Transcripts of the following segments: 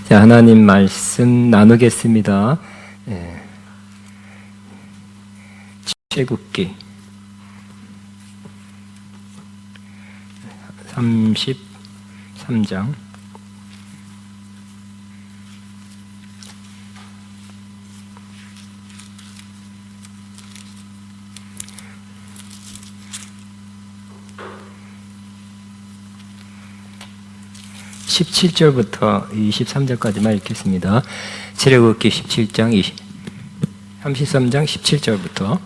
자, 하나님 말씀 나누겠습니다. 출애굽기 33장 17절부터 23절까지만 읽겠습니다. 출애굽기 17장 33장 17절부터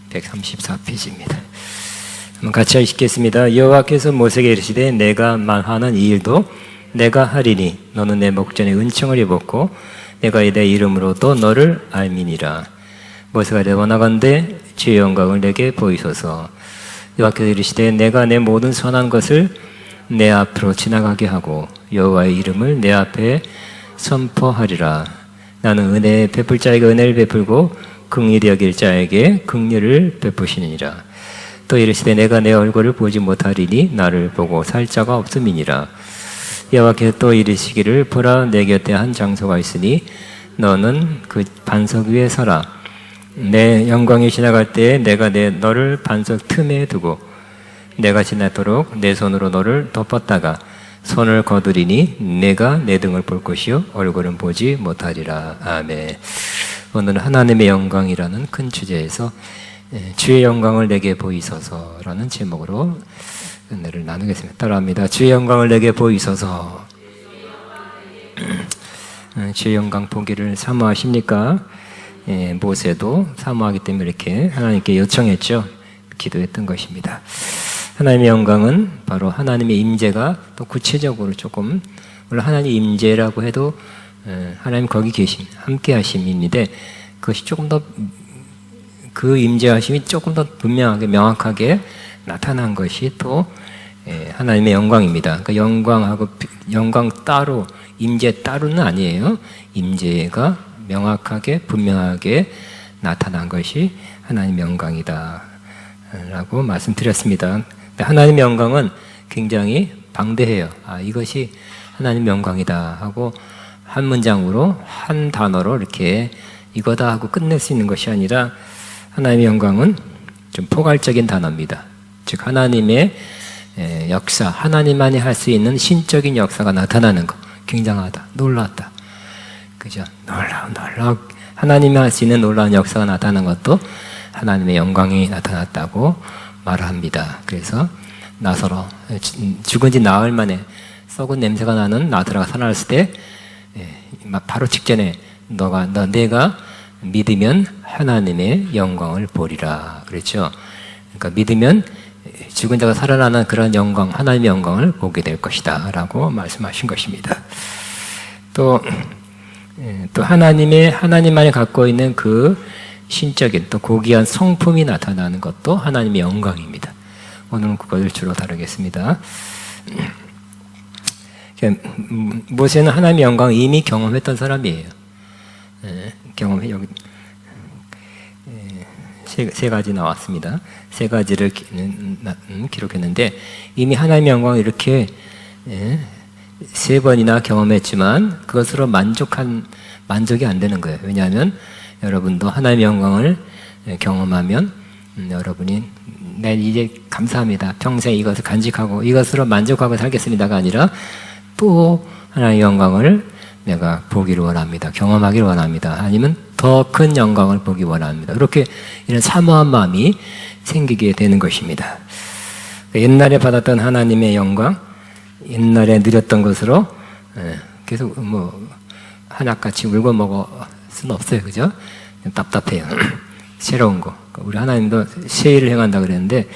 134페이지입니다. 한번 같이 읽겠습니다. 여호와께서 모세에게 이르시되 내가 말하는 이 일도 내가 하리니 너는 내 목전에 은총을 입었고 내가 내 이름으로도 너를 알미니라. 모세가 원하건대 주의 영광을 내게 보이소서. 여호와께서 이르시되 내가 내 모든 선한 것을 내 앞으로 지나가게 하고 여호와의 이름을 내 앞에 선포하리라. 나는 은혜 베풀 자에게 은혜를 베풀고 긍휼히 여길 자에게 긍휼을 베푸시니라. 또 이르시되 내가 내 얼굴을 보지 못하리니 나를 보고 살 자가 없음이니라. 여호와께서 또 이르시기를 보라 내 곁에 한 장소가 있으니 너는 그 반석 위에 서라. 내 영광이 지나갈 때에 내가 너를 반석 틈에 두고 내가 지나도록 내 손으로 너를 덮었다가 손을 거두리니 내가 내 등을 볼 것이요 얼굴은 보지 못하리라. 아멘. 오늘은 하나님의 영광이라는 큰 주제에서 주의 영광을 내게 보이소서라는 제목으로 은혜를 나누겠습니다. 따라합니다. 주의 영광을 내게 보이소서. 주의 영광 보기를 사모하십니까? 모세도 사모하기 때문에 이렇게 하나님께 요청했죠. 기도했던 것입니다. 하나님의 영광은 바로 하나님의 임재가 또 구체적으로 조금 물론 하나님의 임재라고 해도 하나님 거기 계심, 함께 하심인데 그것이 조금 더 그 임재하심이 조금 더 분명하게 명확하게 나타난 것이 또 하나님의 영광입니다. 그러니까 영광 따로 임재 따로는 아니에요. 임재가 명확하게 분명하게 나타난 것이 하나님의 영광이다 라고 말씀드렸습니다. 하나님의 영광은 굉장히 방대해요. 이것이 하나님의 영광이다 하고 한 문장으로 한 단어로 이렇게 이거다 하고 끝낼 수 있는 것이 아니라 하나님의 영광은 좀 포괄적인 단어입니다. 즉 하나님의 역사, 하나님만이 할 수 있는 신적인 역사가 나타나는 것, 굉장하다, 놀랍다, 그죠? 놀라운 하나님이 할 수 있는 놀라운 역사가 나타나는 것도 하나님의 영광이 나타났다고 말합니다. 그래서 나사로 죽은 지 나흘 만에 썩은 냄새가 나는 나사로가 살아났을 때 바로 직전에 내가 믿으면 하나님의 영광을 보리라 그랬죠. 그러니까 믿으면 죽은 자가 살아나는 그런 영광, 하나님의 영광을 보게 될 것이다 라고 말씀하신 것입니다. 또 하나님만이 갖고 있는 그 신적인 또 고귀한 성품이 나타나는 것도 하나님의 영광입니다. 오늘은 그것을 주로 다루겠습니다. 모세는 하나님의 영광을 이미 경험했던 사람이에요. 여기 세 가지 나왔습니다. 세 가지를 기록했는데 이미 하나님의 영광을 이렇게 세 번이나 경험했지만 그것으로 만족이 안 되는 거예요. 왜냐하면 여러분도 하나님의 영광을 경험하면 여러분이 네 이제 감사합니다. 평생 이것을 간직하고 이것으로 만족하고 살겠습니다가 아니라 또 하나님의 영광을 내가 보기를 원합니다. 경험하기를 원합니다. 아니면 더 큰 영광을 보기 원합니다. 이렇게 이런 사모한 마음이 생기게 되는 것입니다. 옛날에 받았던 하나님의 영광, 옛날에 누렸던 것으로 계속 한약같이 울고 먹을 수는 없어요. 그죠? 답답해요. 새로운 거. 우리 하나님도 새 일을 행한다 그랬는데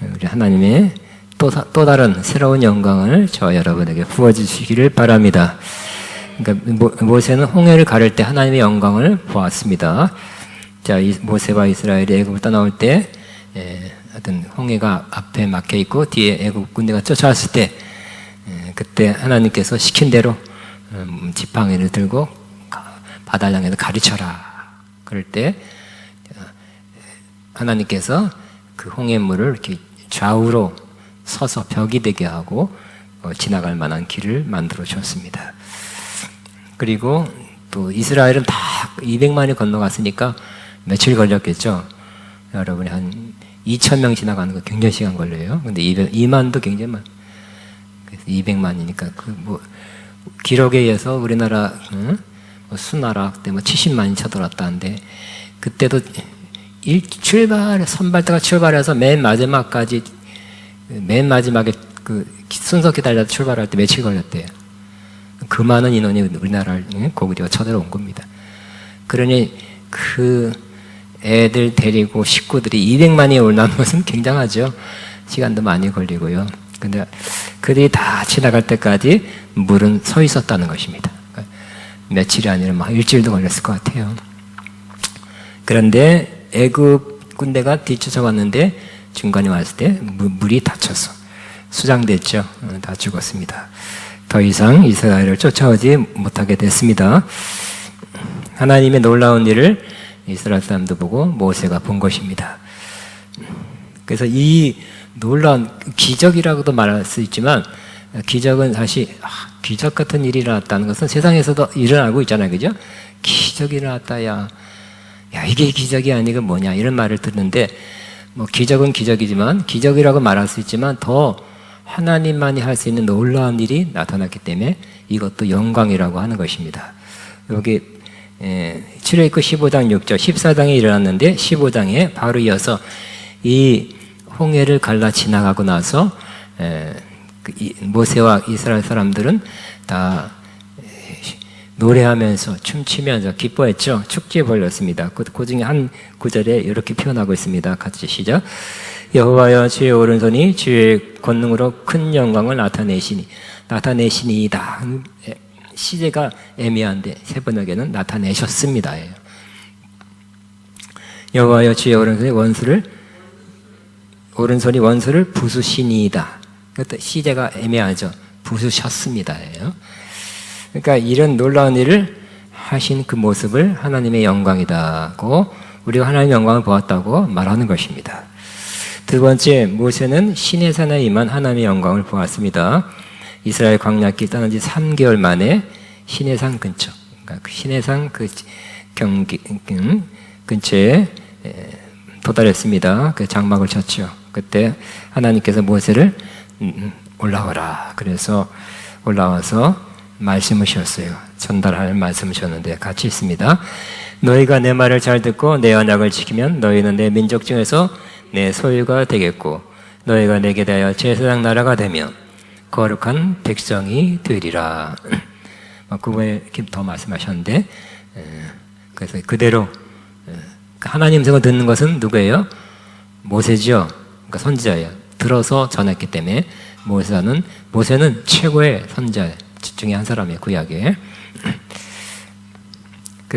우리 하나님의 또 다른 새로운 영광을 저 여러분에게 부어주시기를 바랍니다. 그러니까 모세는 홍해를 가를 때 하나님의 영광을 보았습니다. 자, 모세와 이스라엘이 애굽을 떠나올 때 어떤 홍해가 앞에 막혀 있고 뒤에 애굽 군대가 쫓아왔을 때 그때 하나님께서 시킨 대로 지팡이를 들고 바다를 향해서 가르쳐라. 그럴 때 하나님께서 그 홍해물을 이렇게 좌우로 서서 벽이 되게 하고 지나갈 만한 길을 만들어 주었습니다. 그리고 또 이스라엘은 다 200만이 건너갔으니까 며칠 걸렸겠죠. 여러분이 한 2,000명 지나가는 거 굉장히 시간 걸려요. 근데 2만도 굉장히 많. 그래서 200만이니까 기록에 의해서 우리나라 수나라 때 70만이 쳐들어왔다는데 그때도 선발대가 출발해서 맨 마지막에 순서 기다려서 출발할 때 며칠 걸렸대요. 그 많은 인원이 우리나라를 고구려가 쳐들어온 겁니다. 그러니 그 애들 데리고 식구들이 200만이 올라온 것은 굉장하죠. 시간도 많이 걸리고요. 근데 그들이 다 지나갈 때까지 물은 서 있었다는 것입니다. 그러니까 며칠이 아니라 막 일주일도 걸렸을 것 같아요. 그런데 애굽 군대가 뒤쫓아왔는데 중간에 왔을 때 물이 닫혀서 수장됐죠. 다 죽었습니다. 더 이상 이스라엘을 쫓아오지 못하게 됐습니다. 하나님의 놀라운 일을 이스라엘 사람도 보고 모세가 본 것입니다. 그래서 이 놀라운 기적이라고도 말할 수 있지만 기적은 사실 기적 같은 일이 일어났다는 것은 세상에서도 일어나고 있잖아요. 그죠? 기적이 일어났다. 야 이게 기적이 아니고 뭐냐 이런 말을 듣는데 기적은 기적이지만 기적이라고 말할 수 있지만 더 하나님만이 할 수 있는 놀라운 일이 나타났기 때문에 이것도 영광이라고 하는 것입니다. 여기 출애굽기 15장 6절 14장에 일어났는데 15장에 바로 이어서 이 홍해를 갈라 지나가고 나서 모세와 이스라엘 사람들은 다 노래하면서 춤추면서 기뻐했죠. 축제에 벌렸습니다. 그 중에 한 구절에 이렇게 표현하고 있습니다. 같이 시작. 여호와여 주의 오른손이 주의 권능으로 큰 영광을 나타내시니이다. 시제가 애매한데 세 번역에는 나타내셨습니다. 여호와여 주의 오른손이 원수를 부수시니이다. 그것도 시제가 애매하죠. 부수셨습니다. 그러니까 이런 놀라운 일을 하신 그 모습을 하나님의 영광이다고 우리가 하나님의 영광을 보았다고 말하는 것입니다. 두 번째, 모세는 시내산에 임한 하나님의 영광을 보았습니다. 이스라엘 광야길 떠난 지 3개월 만에 시내산 근처, 그러니까 그 시내산 근처에 도달했습니다. 그 장막을 쳤죠. 그때 하나님께서 모세를 올라오라. 그래서 올라와서 말씀을 주셨어요. 전달할 말씀을 주셨는데 같이 있습니다. 너희가 내 말을 잘 듣고 내 언약을 지키면 너희는 내 민족 중에서 내 소유가 되겠고 너희가 내게 대하여 제사장 나라가 되면 거룩한 백성이 되리라. 그거에 이렇게 더 말씀하셨는데 그래서 그대로 하나님 음성을 듣는 것은 누구예요? 모세죠. 그러니까 선지자예요. 들어서 전했기 때문에 모세는 최고의 선지자 중에 한 사람이에요. 구약에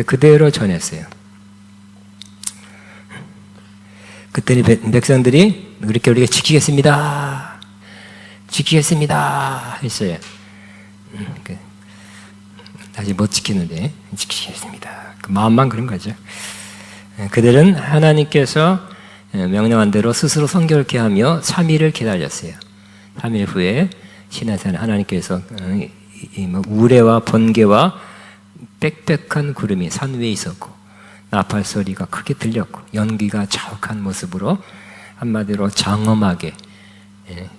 그대로 전했어요. 그때는 백성들이 우리가 지키겠습니다 했어요. 아직 못 지키는데 지키겠습니다. 그 마음만 그런 거죠. 그들은 하나님께서 명령한 대로 스스로 성결케 하며 3일을 기다렸어요. 3일 후에 시내산에 하나님께서 우레와 번개와 빽빽한 구름이 산 위에 있었고 나팔 소리가 크게 들렸고 연기가 자욱한 모습으로 한마디로 장엄하게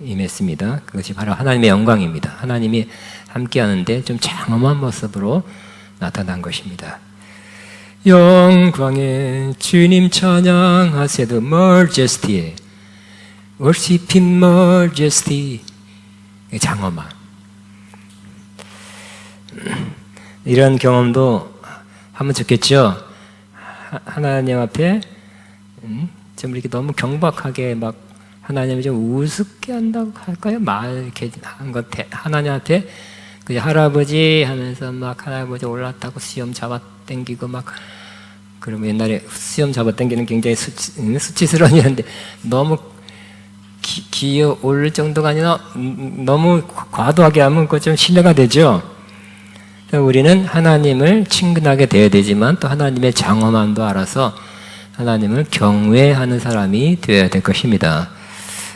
임했습니다. 그것이 바로 하나님의 영광입니다. 하나님이 함께하는데 좀 장엄한 모습으로 나타난 것입니다. 영광의 주님 찬양하세요. Majesty, Worship Him Majesty. 장엄함. 이런 경험도 하면 좋겠죠. 하나님 앞에 좀 이렇게 너무 경박하게 막 하나님을 좀 우습게 한다고 할까요? 말 이렇게 한 것 하나님 앞에 그 할아버지 하면서 막 할아버지 올랐다고 수염 잡아 당기고 막 그러면 옛날에 수염 잡아 당기는 굉장히 수치스러운 일인데 너무 기어 오를 정도가 아니라 너무 과도하게 하면 그거 좀 신뢰가 되죠. 우리는 하나님을 친근하게 대해야 되지만 또 하나님의 장엄함도 알아서 하나님을 경외하는 사람이 되어야 될 것입니다.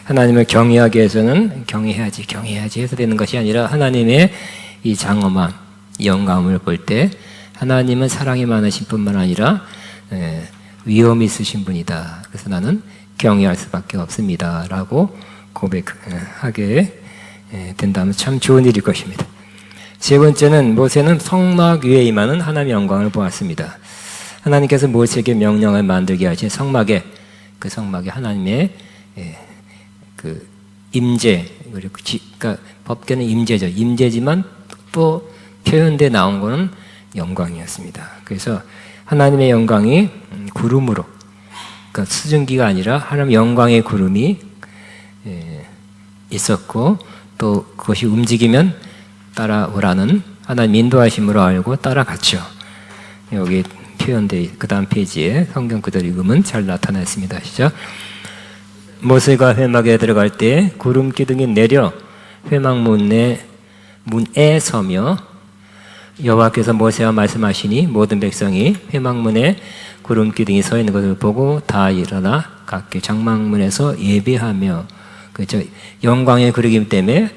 하나님을 경외하기 위해서는 경외해야지 해서 되는 것이 아니라 하나님의 이 장엄함, 영감을 볼 때 하나님은 사랑이 많으신 뿐만 아니라 위엄이 있으신 분이다. 그래서 나는 경외할 수밖에 없습니다. 라고 고백하게 된다면 참 좋은 일일 것입니다. 세 번째는 모세는 성막 위에 임하는 하나님의 영광을 보았습니다. 하나님께서 모세에게 명령을 만들게 하신 성막에 하나님의 그 임재, 그리고 그러니까 법계는 임재죠. 임재지만 또 표현돼 나온 거는 영광이었습니다. 그래서 하나님의 영광이 구름으로, 그러니까 수증기가 아니라 하나님 영광의 구름이 있었고, 또 그것이 움직이면 따라오라는 하나님 인도하심으로 알고 따라갔죠. 여기 표현돼 그 다음 페이지에 성경 그대로 읽으면 잘 나타나 있습니다. 시작. 모세가 회막에 들어갈 때 구름 기둥이 내려 회막 문에 서며 여호와께서 모세와 말씀하시니 모든 백성이 회막문에 구름 기둥이 서 있는 것을 보고 다 일어나 각기 장막문에서 예배하며, 그렇죠. 영광의 그릇이기 때문에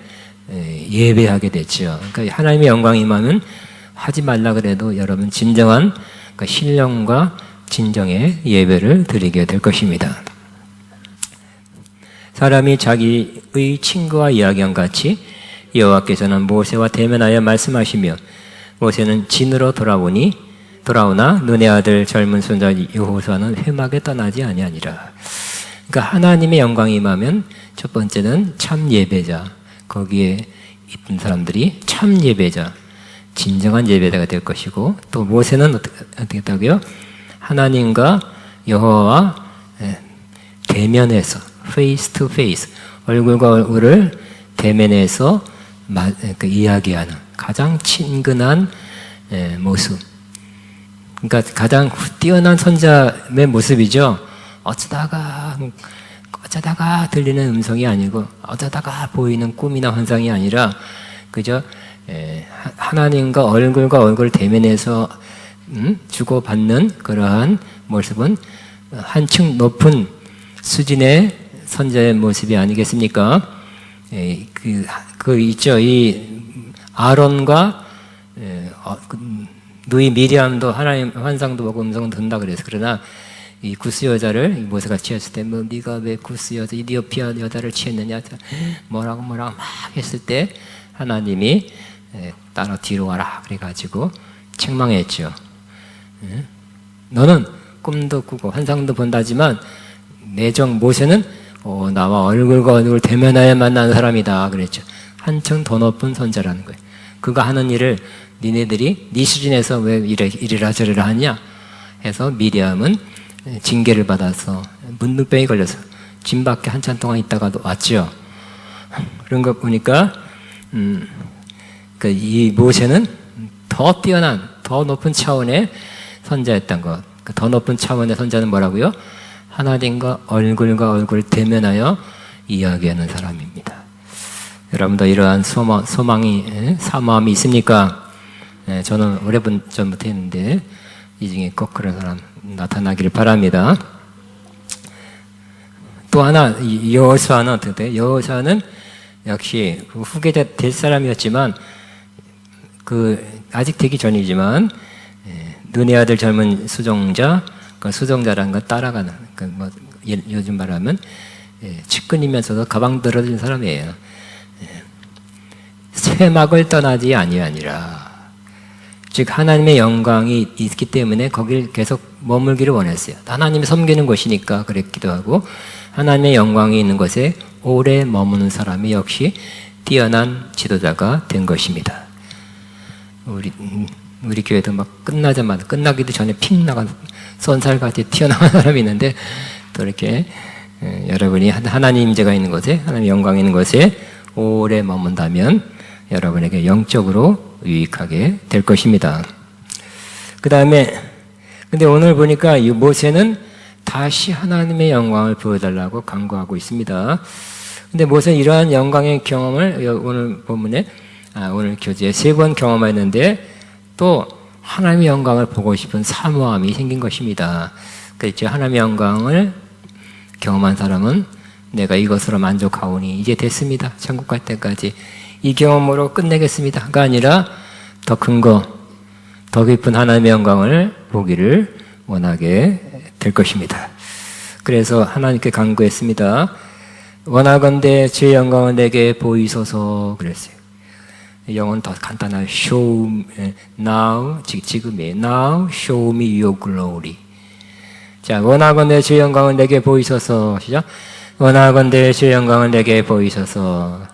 예배하게 됐죠. 그러니까 하나님의 영광이 임하면 하지 말라 그래도 여러분 진정한 신령과 진정의 예배를 드리게 될 것입니다. 사람이 자기의 친구와 이야기한 같이 여호와께서는 모세와 대면하여 말씀하시며 모세는 진으로 돌아오나 눈의 아들 젊은 손자 여호수아는 회막에 떠나지 아니하니라. 그러니까 하나님의 영광이 임하면 첫 번째는 참 예배자, 거기에 있던 사람들이 참 예배자, 진정한 예배자가 될 것이고, 또 모세는 어떻게 했다고요? 하나님과 여호와와 대면해서 face to face, 얼굴과 얼굴을 대면해서 이야기하는 가장 친근한 모습. 그러니까 가장 뛰어난 선자의 모습이죠. 어쩌다가 들리는 음성이 아니고 어쩌다가 보이는 꿈이나 환상이 아니라 그저 하나님과 얼굴 대면해서 주고받는 그러한 모습은 한층 높은 수준의 선자의 모습이 아니겠습니까? 그 있죠. 이 아론과 누이 미리암도 하나님 환상도 보고 음성도 듣는다 그래서. 그러나 이 구스 여자를 모세가 취했을 때 뭐 네가 왜 구스 여자 이디오피아 여자를 취했느냐 뭐라고 막 했을 때 하나님이 따라 뒤로 와라 그래가지고 책망했죠. 너는 꿈도 꾸고 환상도 본다지만 내정 모세는 나와 얼굴과 얼굴 대면하여 만난 사람이다 그랬죠. 한층 더 높은 선자라는 거예요. 그가 하는 일을 니네들이 네 수준에서 왜 이래라 저래라 하냐 해서 미리암은 징계를 받아서 문둥병이 걸려서 짐 밖에 한참 동안 있다가도 왔죠. 그런 거 보니까 이 모세는 더 뛰어난 더 높은 차원의 선자였던 것. 더 높은 차원의 선자는 뭐라고요? 하나님과 얼굴 대면하여 이야기하는 사람입니다. 여러분도 이러한 사모함이 있습니까? 저는 오래전부터 했는데 이 중에 꼭 그런 사람 나타나기를 바랍니다. 또 하나 여호수아는 어떻게 돼요? 여호수아는 역시 후계자 될 사람이었지만 아직 되기 전이지만 눈의 아들 젊은 수종자, 수종자라는 건 따라가는, 요즘 말하면 측근이면서도 가방 들어준 사람이에요. 회막을 떠나지 아니하니라. 즉 하나님의 영광이 있기 때문에 거길 계속 머물기를 원했어요. 하나님이 섬기는 곳이니까 그랬기도 하고, 하나님의 영광이 있는 곳에 오래 머무는 사람이 역시 뛰어난 지도자가 된 것입니다. 우리 교회도 막 끝나기도 전에 픽 나간 쏜살같이 튀어나간 사람이 있는데, 또 이렇게 여러분이 하나님 임재가 있는 곳에, 하나님의 영광이 있는 곳에 오래 머문다면 여러분에게 영적으로 유익하게 될 것입니다. 그 다음에 근데 오늘 보니까 이 모세는 다시 하나님의 영광을 보여달라고 간구하고 있습니다. 근데 모세는 이러한 영광의 경험을 오늘 본문에 오늘 교재에 3번 경험했는데 또 하나님의 영광을 보고 싶은 사모함이 생긴 것입니다. 그렇죠. 하나님의 영광을 경험한 사람은 내가 이것으로 만족하오니 이제 됐습니다. 천국 갈 때까지 이 경험으로 끝내겠습니다가 아니라 더 큰 거, 더 깊은 하나님의 영광을 보기를 원하게 될 것입니다. 그래서 하나님께 간구했습니다. 원하건대 주의 영광을 내게 보이소서 그랬어요. 영어는 더 간단해요. Show now, 지금이에요. Now show me your glory. 자, 원하건대 주의 영광을 내게 보이소서. 시작. 원하건대 주의 영광을 내게 보이소서.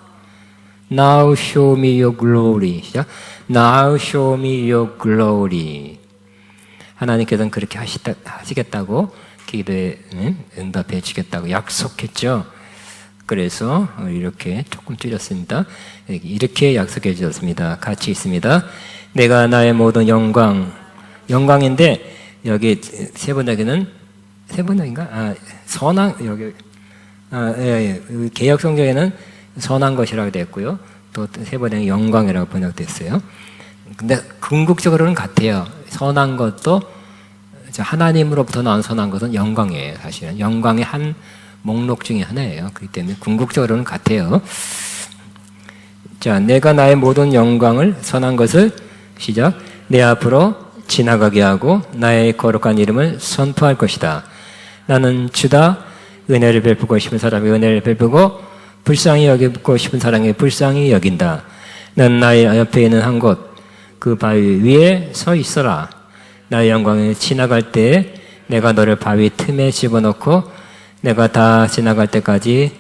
Now show me your glory. 시작. Now show me your glory. 하나님께서는 그렇게 하시겠다고 기도에 응답해 주겠다고 약속했죠. 그래서 이렇게 조금 줄였습니다. 이렇게 약속해 주셨습니다. 같이 있습니다. 내가 나의 모든 영광인데 여기 세 번역에는 선한 여기 개역 성경에는 선한 것이라고 되었고요. 또 세 번역에 영광이라고 번역됐어요. 근데 궁극적으로는 같아요. 선한 것도 하나님으로부터 나온 선한 것은 영광이에요. 사실은 영광의 한 목록 중에 하나예요. 그렇기 때문에 궁극적으로는 같아요. 자, 내가 나의 모든 영광을 선한 것을 시작. 내 앞으로 지나가게 하고 나의 거룩한 이름을 선포할 것이다. 나는 주다. 은혜를 베푸고 싶은 사람이 은혜를 베푸고 불쌍히 여기고 싶은 사람이 불쌍히 여긴다. 난 나의 옆에 있는 한 곳 그 바위 위에 서 있어라. 나의 영광을 지나갈 때 내가 너를 바위 틈에 집어넣고 내가 다 지나갈 때까지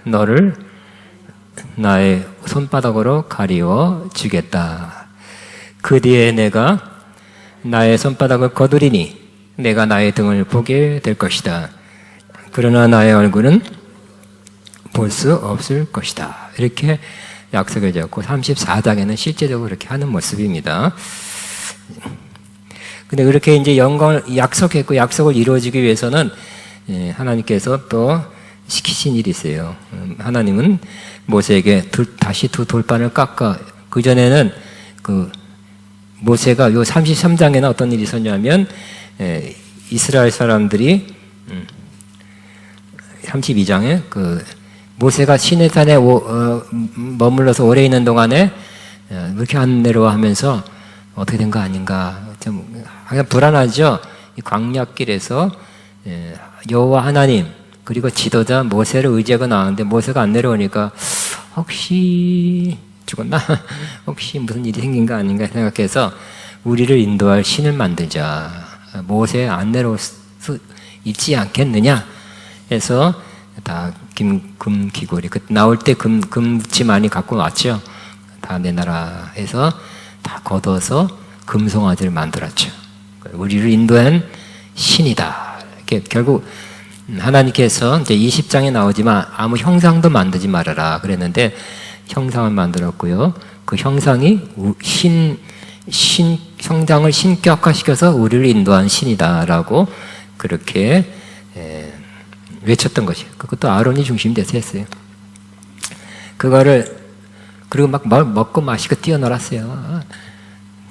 너를 나의 손바닥으로 가리워 주겠다. 그 뒤에 내가 나의 손바닥을 거두리니 내가 나의 등을 보게 될 것이다. 그러나 나의 얼굴은 볼 수 없을 것이다. 이렇게 약속해 줬고 34장에는 실제적으로 그렇게 하는 모습입니다. 근데 그렇게 이제 영광을 약속했고 약속을 이루어지기 위해서는 하나님께서 또 시키신 일이 있어요. 하나님은 모세에게 다시 두 돌판을 깎아. 그전에는 모세가 요 33장에는 어떤 일이 있었냐면 이스라엘 사람들이 32장에 모세가 시내산에 머물러서 오래 있는 동안에 왜 이렇게 안 내려와 하면서 어떻게 된 거 아닌가 좀 불안하죠. 이 광야길에서 여호와 하나님 그리고 지도자 모세를 의지하고 나왔는데 모세가 안 내려오니까 혹시 죽었나? 혹시 무슨 일이 생긴 거 아닌가 생각해서 우리를 인도할 신을 만들자. 모세 안 내려올 수 있지 않겠느냐 해서 다 금 귀고리 나올 때 금치 많이 갖고 왔죠. 다 내놔라 해서 다 걷어서 금송아지를 만들었죠. 우리를 인도한 신이다. 이렇게 결국 하나님께서 이제 20장에 나오지만 아무 형상도 만들지 말아라 그랬는데 형상을 만들었고요. 그 형상이 형상을 신격화시켜서 우리를 인도한 신이다라고 그렇게 외쳤던 것이. 그것도 아론이 중심이 돼서 했어요. 그거를 그리고 막 먹고 마시고 뛰어놀았어요.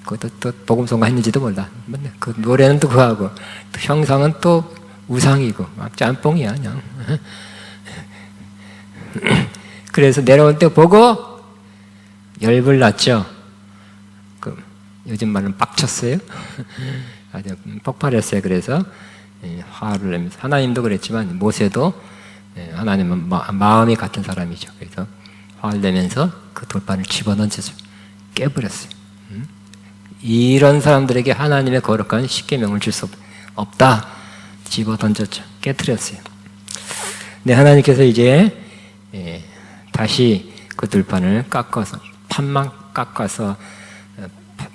그것도 또 복음송가 했는지도 몰라. 그 노래는 또 그거 하고 또 형상은 또 우상이고 막 짬뽕이야 그냥. 그래서 내려올 때 보고 열불 났죠. 요즘 말은 빡쳤어요. 아주 폭발했어요. 그래서 화를 내면서 하나님도 그랬지만 모세도 하나님은 마음이 같은 사람이죠. 그래서 화를 내면서 그 돌판을 집어던져서 깨버렸어요. 이런 사람들에게 하나님의 거룩한 십계명을 줄 수 없다. 집어던졌죠. 깨트렸어요. 네, 하나님께서 이제 다시 그 돌판을 깎아서 판만 깎아서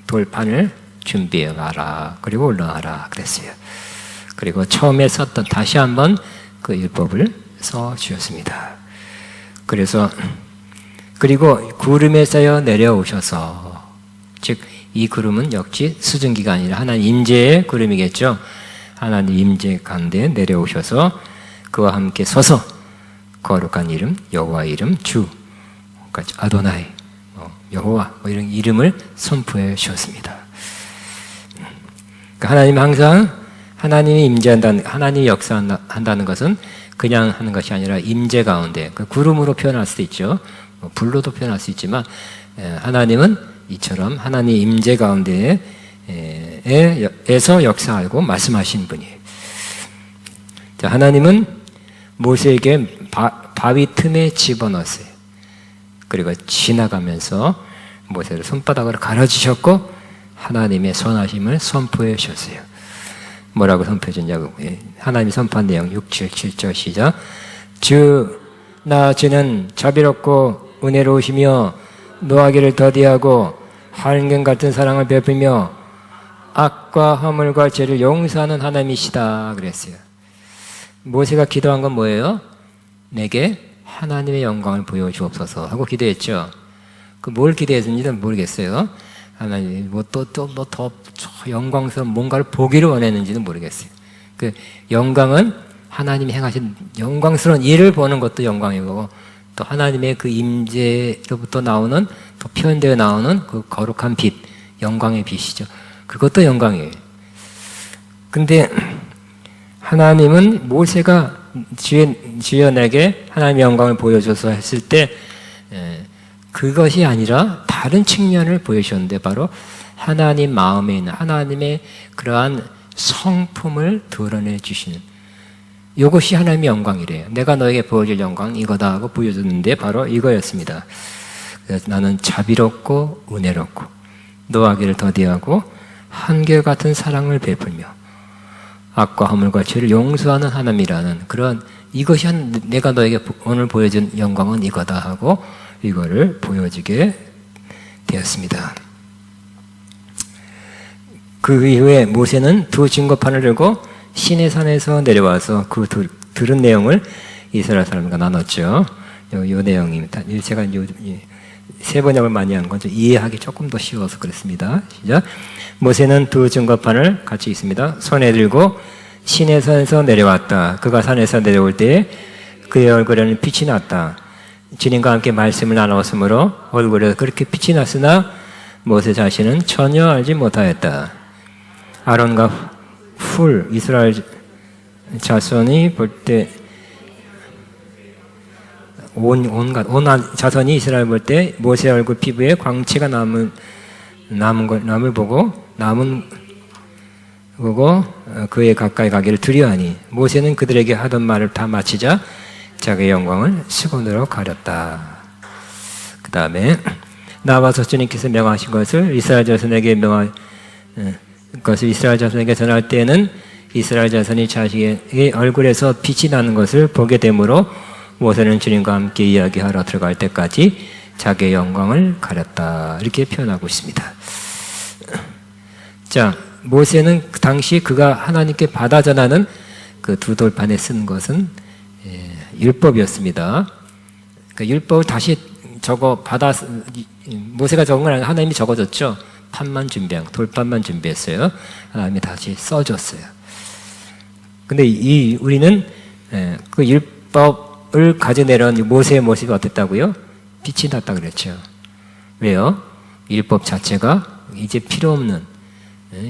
돌판을 준비해 가라. 그리고 올라가라 그랬어요. 그리고 처음에 썼던 다시 한번 그 율법을 써 주셨습니다. 그리고 구름에 쌓여 내려오셔서 즉 이 구름은 역시 수증기가 아니라 하나님 임재의 구름이겠죠. 하나님 임재 가운데 내려오셔서 그와 함께 서서 거룩한 이름 여호와 이름 주 아도나이 여호와 이런 이름을 선포해 주셨습니다. 그러니까 하나님 항상 하나님이 임재한다는 하나님이 역사한다는 것은 그냥 하는 것이 아니라 임재 가운데, 그 구름으로 표현할 수도 있죠. 불로도 표현할 수 있지만 하나님은 이처럼 하나님 임재 가운데에서 역사하고 말씀하신 분이에요. 자, 하나님은 모세에게 바위 틈에 집어넣었어요. 그리고 지나가면서 모세를 손바닥으로 가르치셨고 하나님의 선하심을 선포해 주셨어요. 뭐라고 선포해 줬냐고. 하나님이 선포한 내용 6, 7, 7절 시작. 주는 자비롭고 은혜로우시며 노하기를 더디하고 한경 같은 사랑을 베풀며 악과 허물과 죄를 용서하는 하나님이시다 그랬어요. 모세가 기도한 건 뭐예요? 내게 하나님의 영광을 보여주옵소서 하고 기도했죠. 그 뭘 기도했는지는 모르겠어요. 하나님 더 영광스러운 뭔가를 보기를 원했는지는 모르겠어요. 그 영광은 하나님이 행하신 영광스러운 일을 보는 것도 영광이고, 또 하나님의 그 임재로부터 나오는, 또 표현되어 나오는 그 거룩한 빛, 영광의 빛이죠. 그것도 영광이에요. 근데 하나님은 모세가 주여 내게 하나님의 영광을 보여줘서 했을 때 그것이 아니라 다른 측면을 보여주셨는데, 바로 하나님 마음에 있는 하나님의 그러한 성품을 드러내 주시는, 이것이 하나님의 영광이래요. 내가 너에게 보여줄 영광 이거다 하고 보여줬는데 바로 이거였습니다. 그래서 나는 자비롭고 은혜롭고 노하기를 더디하고 한결같은 사랑을 베풀며 악과 허물과 죄를 용서하는 하나님이라는 그런, 이것이 내가 너에게 오늘 보여준 영광은 이거다 하고 이거를 보여주게 되었습니다. 그 이후에 모세는 두 증거판을 들고 시내산에서 내려와서 그 들은 내용을 이스라엘 사람과 나눴죠. 요 내용입니다. 제가 세 번역을 많이 한 건 이해하기 조금 더 쉬워서 그렇습니다. 시작. 모세는 두 증거판을 같이 있습니다. 손에 들고 시내산에서 내려왔다. 그가 산에서 내려올 때에 그의 얼굴에는 빛이 났다. 주님과 함께 말씀을 나누었으므로 얼굴에 그렇게 빛이 났으나 모세 자신은 전혀 알지 못하였다. 아론과 이스라엘 자손이 볼 때 온갖 자손이 이스라엘 볼 때 모세 얼굴 피부에 광채가 남을 보고 그에 가까이 가기를 두려워하니 모세는 그들에게 하던 말을 다 마치자 자기의 영광을 수건으로 가렸다. 그 다음에 나와서 주님께서 명하신 것을 이스라엘 자손에게 전할 때에는 이스라엘 자손이 자식의 얼굴에서 빛이 나는 것을 보게 되므로 모세는 주님과 함께 이야기하러 들어갈 때까지 자기의 영광을 가렸다. 이렇게 표현하고 있습니다. 자, 모세는 당시 그가 하나님께 받아 전하는 그 두 돌판에 쓴 것은 율법이었습니다. 그 율법을 다시 모세가 적은 건 아니라 하나님이 적어줬죠. 돌판만 준비했어요. 하나님이 다시 써줬어요. 근데 우리는 그 율법을 가져내려온 모세의 모습이 어땠다고요? 빛이 났다 그랬죠. 왜요? 율법 자체가 이제 필요 없는,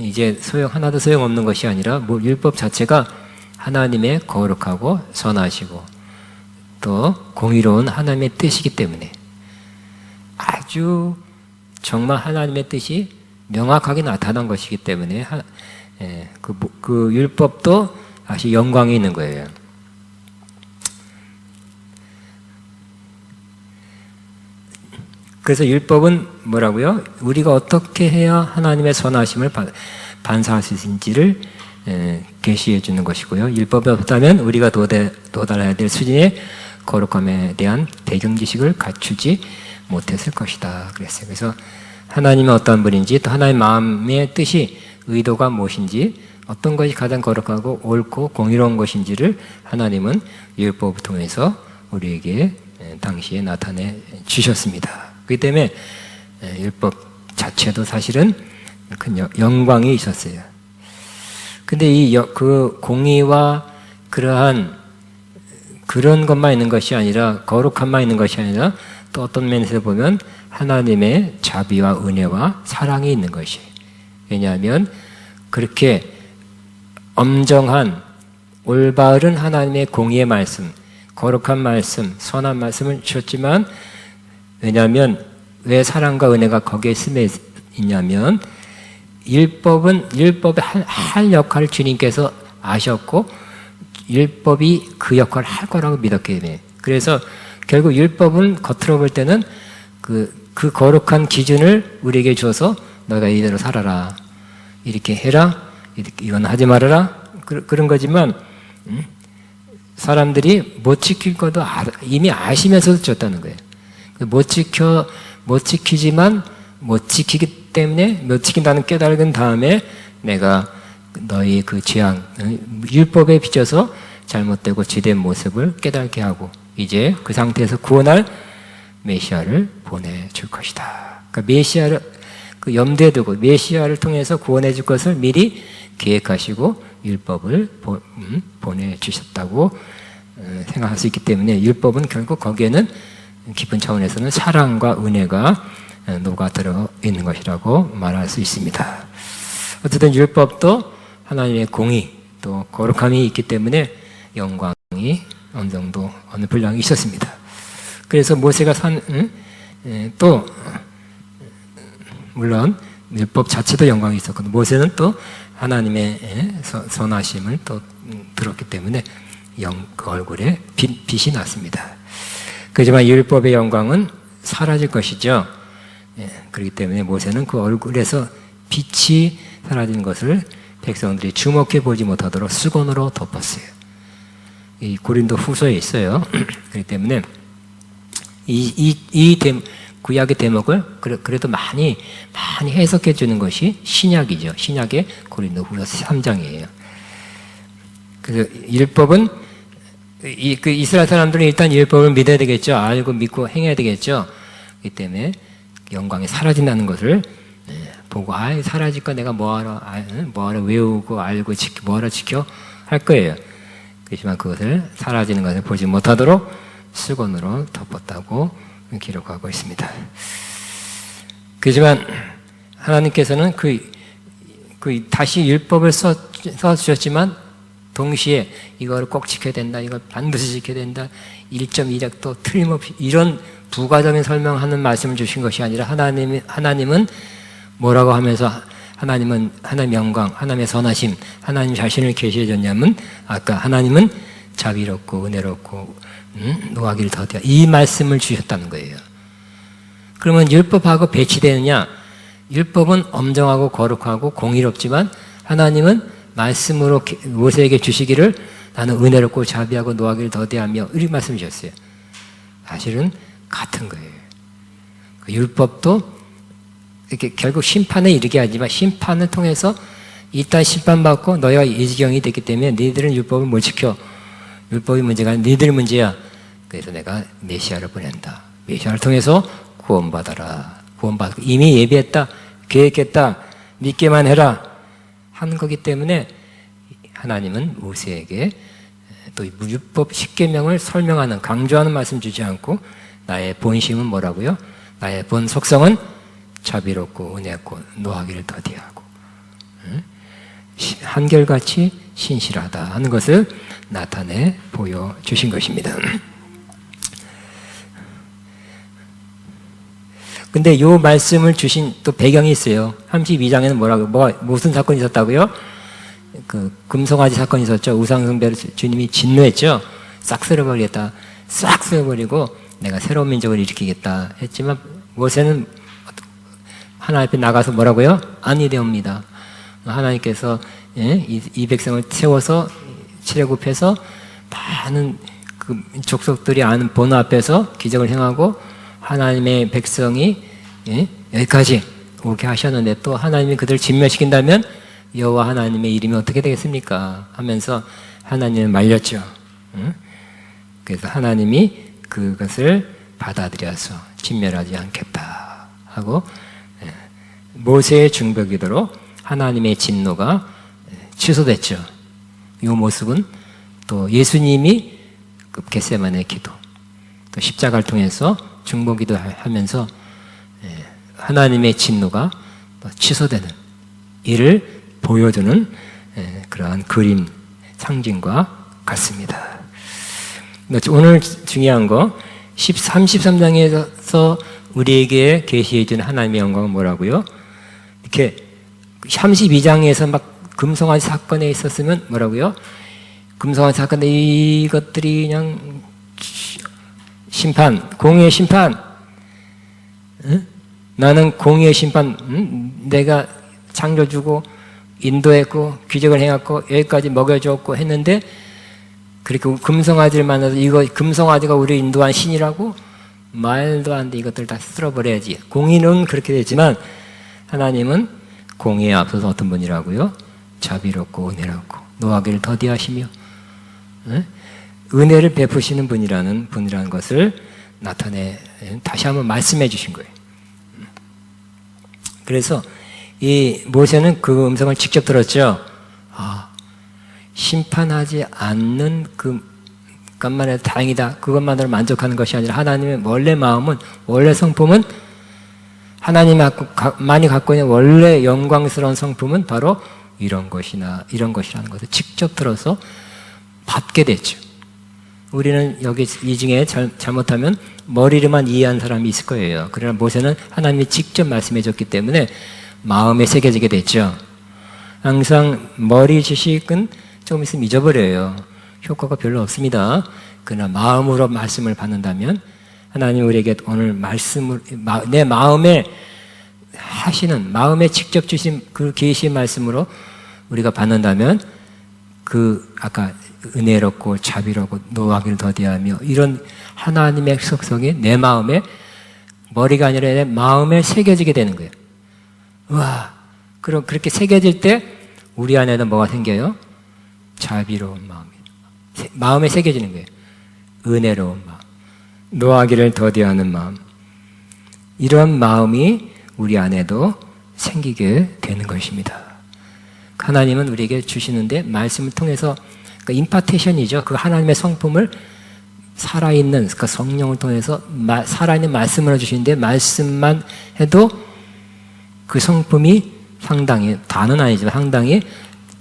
이제 하나도 소용없는 것이 아니라 율법 자체가 하나님의 거룩하고 선하시고 또 공의로운 하나님의 뜻이기 때문에 아주 정말 하나님의 뜻이 명확하게 나타난 것이기 때문에 그 율법도 다시 영광이 있는 거예요. 그래서 율법은 뭐라고요? 우리가 어떻게 해야 하나님의 선하심을 반사할 수 있는지를 계시해 주는 것이고요. 율법이 없다면 우리가 도달해야 될 수준의 거룩함에 대한 배경 지식을 갖추지 못했을 것이다 그랬어요. 그래서 하나님은 어떤 분인지, 또 하나님의 마음의 뜻이, 의도가 무엇인지, 어떤 것이 가장 거룩하고 옳고 공의로운 것인지를 하나님은 율법을 통해서 우리에게 당시에 나타내 주셨습니다. 그렇기 때문에 율법 자체도 사실은 큰 영광이 있었어요. 근데 그 공의와 그런 것만 있는 것이 아니라, 거룩함만 있는 것이 아니라 또 어떤 면에서 보면 하나님의 자비와 은혜와 사랑이 있는 것이에요. 왜냐하면 그렇게 엄정한 올바른 하나님의 공의의 말씀, 거룩한 말씀, 선한 말씀을 주셨지만, 왜냐하면 왜 사랑과 은혜가 거기에 스며 있냐면 율법에 할 역할을 주님께서 아셨고 율법이 그 역할을 할 거라고 믿었기 때문에, 그래서 결국 율법은 겉으로 볼 때는 그 거룩한 기준을 우리에게 줘서 너가 이대로 살아라, 이렇게 해라, 이건 하지 말아라, 그런 거지만 사람들이 못 지킬 것도 이미 아시면서도 줬다는 거예요. 못 지키지만 못 지키기 때문에 못 지킨다는 깨달은 다음에 내가 너희 그 죄악, 율법에 비춰서 잘못되고 지된 모습을 깨닫게 하고 이제 그 상태에서 구원할 메시아를 보내줄 것이다. 그러니까 메시아를 그 염두에 두고 메시아를 통해서 구원해 줄 것을 미리 계획하시고 율법을 보내주셨다고 생각할 수 있기 때문에 율법은 결국 거기에는 깊은 차원에서는 사랑과 은혜가 녹아들어 있는 것이라고 말할 수 있습니다. 어쨌든 율법도 하나님의 공의 또 거룩함이 있기 때문에 영광이 어느 정도 어느 분량이 있었습니다. 그래서 모세가 또 물론 율법 자체도 영광이 있었거든요. 모세는 또 하나님의 선하심을 또 들었기 때문에 그 얼굴에 빛이 났습니다. 그렇지만 율법의 영광은 사라질 것이죠. 그렇기 때문에 모세는 그 얼굴에서 빛이 사라진 것을 백성들이 주목해 보지 못하도록 수건으로 덮었어요. 이 고린도 후서에 있어요. 그렇기 때문에 구약의 대목을 그래도 많이 해석해 주는 것이 신약이죠. 신약의 고린도 후서 3장이에요. 그래서 율법은 그 이스라엘 사람들은 일단 율법을 믿어야 되겠죠. 알고 믿고 행해야 되겠죠. 그렇기 때문에 영광이 사라진다는 것을 보고 사라질까 내가 뭐하러 외우고 알고 뭐하러 지켜 할 거예요. 그렇지만 그것을 사라지는 것을 보지 못하도록 수건으로 덮었다고 기록하고 있습니다. 그렇지만 하나님께서는 다시 율법을 써주셨지만 동시에 이걸 꼭 지켜야 된다, 이걸 반드시 지켜야 된다, 1.1약도 틀림없이 이런 부가적인 설명하는 말씀을 주신 것이 아니라 하나님은 뭐라고 하면서 하나님의 영광, 하나님의 선하심, 하나님 자신을 계시해 줬냐면 아까 하나님은 자비롭고 은혜롭고 노하기를 더디하 이 말씀을 주셨다는 거예요. 그러면 율법하고 배치되느냐? 율법은 엄정하고 거룩하고 공의롭지만 하나님은 말씀으로 모세에게 주시기를 나는 은혜롭고 자비하고 노하기를 더디하며 이렇게 말씀 주셨어요. 사실은 같은 거예요. 율법도 이렇게 결국 심판에 이르게 하지만 심판을 통해서 일단 심판받고 너희가 이 지경이 됐기 때문에 너희들은 율법을 못 지켜. 율법이 문제가 아니라 너희들이 문제야. 그래서 내가 메시아를 보낸다. 메시아를 통해서 구원받아라. 구원받고 이미 예비했다. 계획했다. 믿기만 해라. 하는 거기 때문에 하나님은 모세에게 또 율법 10계명을 설명하는 강조하는 말씀 주지 않고 나의 본심은 뭐라고요? 나의 본 속성은 자비롭고 은혜롭고 노하기를 더디하고 한결같이 신실하다 하는 것을 나타내 보여주신 것입니다. 근데 이 말씀을 주신 또 배경이 있어요. 32장에는 무슨 사건이 있었다고요? 그 금송아지 사건이 있었죠. 우상숭배를 주님이 진노했죠. 싹 쓸어버리겠다. 싹 쓸어버리고 내가 새로운 민족을 일으키겠다 했지만 모세는 하나님 앞에 나가서 뭐라고요? 아니되옵니다. 하나님께서 이 백성을 세워서 칠해굽해서 많은 그 족속들이 아는 번호 앞에서 기적을 행하고 하나님의 백성이 여기까지 오게 하셨는데 또 하나님이 그들을 진멸시킨다면 여호와 하나님의 이름이 어떻게 되겠습니까? 하면서 하나님을 말렸죠. 그래서 하나님이 그것을 받아들여서 진멸하지 않겠다 하고 모세의 중보기도로 하나님의 진노가 취소됐죠. 이 모습은 또 예수님이 겟세마네 기도 또 십자가를 통해서 중보기도 하면서 하나님의 진노가 취소되는 이를 보여주는 그러한 그림 상징과 같습니다. 오늘 중요한 거 33장에서 우리에게 계시해 준 하나님의 영광은 뭐라고요? 이렇게 32장에서 막 금송아지 사건에 있었으면 뭐라고요? 금송아지 사건에 이것들이 그냥 심판, 공의의 심판. 응? 나는 공의의 심판, 내가 창조주고 인도했고 기적을 해왔고 여기까지 먹여줬고 했는데 그렇게 금송아지를 만나서 이거 금송아지가 우리 인도한 신이라고? 말도 안 돼. 이것들 다 쓸어버려야지. 공의는 그렇게 되지만 하나님은 공의에 앞서서 어떤 분이라고요? 자비롭고 은혜롭고 노하기를 더디하시며 은혜를 베푸시는 분이라는 것을 나타내 다시 한번 말씀해 주신 거예요. 그래서 이 모세는 그 음성을 직접 들었죠. 심판하지 않는 그것만 해도 다행이다. 그것만으로 만족하는 것이 아니라 하나님의 원래 마음은, 원래 성품은, 하나님이 많이 갖고 있는 원래 영광스러운 성품은 바로 이런 것이라는 것을 직접 들어서 받게 됐죠. 우리는 여기 이 중에 잘못하면 머리로만 이해한 사람이 있을 거예요. 그러나 모세는 하나님이 직접 말씀해 줬기 때문에 마음에 새겨지게 됐죠. 항상 머리 지식은 조금 있으면 잊어버려요. 효과가 별로 없습니다. 그러나 마음으로 말씀을 받는다면 하나님 우리에게 오늘 말씀을 내 마음에 하시는, 마음에 직접 주신 그 계시의 말씀으로 우리가 받는다면 그 아까 은혜롭고 자비롭고 노하기를 더디하며 이런 하나님의 속성이 내 마음에, 머리가 아니라 내 마음에 새겨지게 되는 거예요. 우와, 그럼 그렇게 새겨질 때 우리 안에는 뭐가 생겨요? 자비로운 마음에 새겨지는 거예요. 은혜로운 마음, 노하기를 더디하는 마음, 이런 마음이 우리 안에도 생기게 되는 것입니다. 하나님은 우리에게 주시는데 말씀을 통해서, 그러니까 임파테이션이죠. 그 하나님의 성품을 살아있는, 그러니까 성령을 통해서 살아있는 말씀을 주시는데 말씀만 해도 그 성품이 상당히, 다는 아니지만 상당히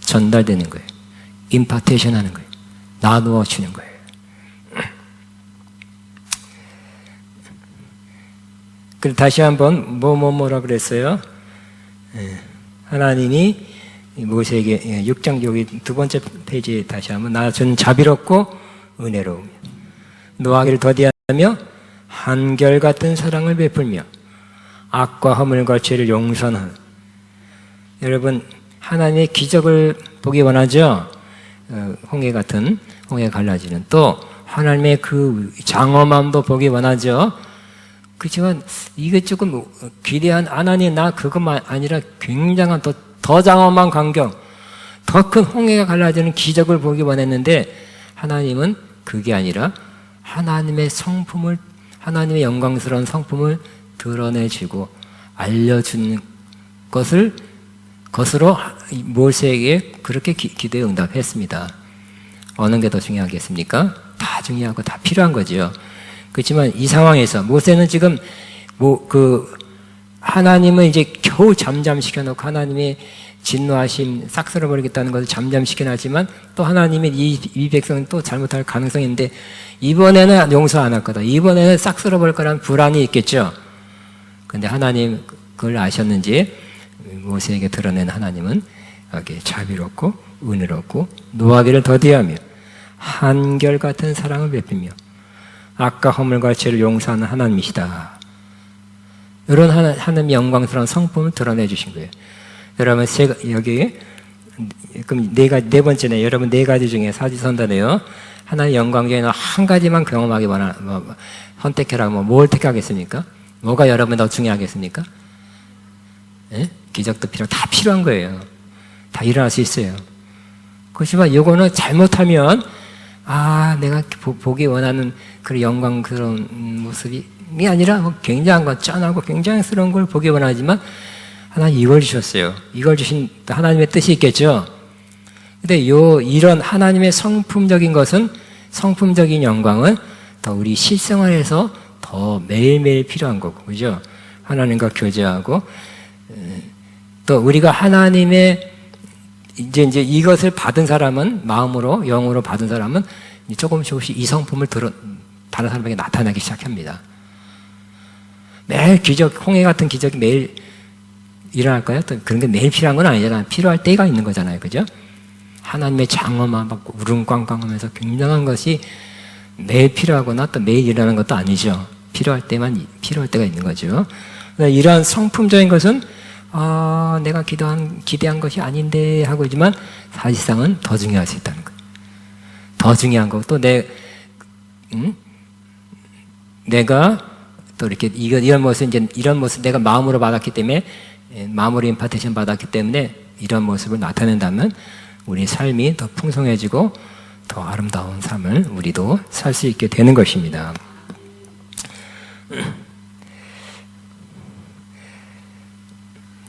전달되는 거예요. 임파테이션 하는 거예요. 나누어 주는 거예요. 그리고 다시 한번 뭐라 그랬어요? 하나님이 모세에게 6장 여기 두 번째 페이지에 다시 한번 저는 자비롭고 은혜로우며 노하기를 더디하며 한결같은 사랑을 베풀며 악과 허물과 죄를 용서하는. 여러분 하나님의 기적을 보기 원하죠? 홍해가 갈라지는, 또 하나님의 그 장엄함도 보기 원하죠. 그렇지만 이게 조금 기대한 하나님, 나 그것만 아니라 굉장한 더 장엄한 광경, 더 큰 홍해가 갈라지는 기적을 보기 원했는데 하나님은 그게 아니라 하나님의 성품을, 하나님의 영광스러운 성품을 드러내주고 알려주는 것으로 모세에게 그렇게 기도에 응답했습니다. 어느 게 더 중요하겠습니까? 다 중요하고 다 필요한 거죠. 그렇지만 이 상황에서 모세는 지금 하나님을 이제 겨우 잠잠시켜놓고 하나님의 진노하심, 싹 쓸어버리겠다는 것을 잠잠시켜놨지만 또 하나님의 이 백성은 또 잘못할 가능성이 있는데 이번에는 용서 안 할 거다, 이번에는 싹 쓸어버릴 거라는 불안이 있겠죠. 그런데 하나님 그걸 아셨는지 모세에게 드러낸 하나님은 여기 자비롭고 은혜롭고 노하기를 더디하며 한결같은 사랑을 베풀며 악과 허물과 죄를 용서하는 하나님이시다. 이런 하나님의 영광스러운 성품을 드러내 주신 거예요. 여러분 여기 그럼 네 번째네. 여러분 네 가지 중에 사지선다네요. 하나님의 영광 중에는 한 가지만 경험하기 선택해라. 뭘 택하겠습니까? 뭐가 여러분 더 중요하겠습니까? 예? 기적도 다 필요한 거예요. 다 일어날 수 있어요. 그렇지만 이거는 잘못하면 내가 보기 원하는 그런 영광스러운 모습이 아니라 굉장한 것, 짠하고 굉장스러운 걸 보기 원하지만 하나님 이걸 주셨어요. 이걸 주신 하나님의 뜻이 있겠죠. 근데 이런 하나님의 성품적인 것은, 성품적인 영광은 더 우리 실생활에서 더 매일매일 필요한 거고, 그죠? 하나님과 교제하고 또 우리가 하나님의 이제 이것을 받은 사람은, 마음으로, 영으로 받은 사람은 조금씩 이 성품을 다른 사람에게 나타나기 시작합니다. 매일 기적, 홍해 같은 기적이 매일 일어날까요? 또 그런 게 매일 필요한 건 아니잖아요. 필요할 때가 있는 거잖아요. 그죠? 하나님의 장엄함, 막 우릉꽝꽝 하면서 굉장한 것이 매일 필요하거나 또 매일 일어나는 것도 아니죠. 필요할 때가 있는 거죠. 이러한 성품적인 것은, 내가 기대한 것이 아닌데 하고 있지만 사실상은 더 중요할 수 있다는 거예요. 더 중요한 거. 또 내가 또 이렇게 이런 모습, 내가 마음으로 받았기 때문에, 마음으로 임파테이션 받았기 때문에 이런 모습을 나타낸다면 우리 삶이 더 풍성해지고 더 아름다운 삶을 우리도 살 수 있게 되는 것입니다.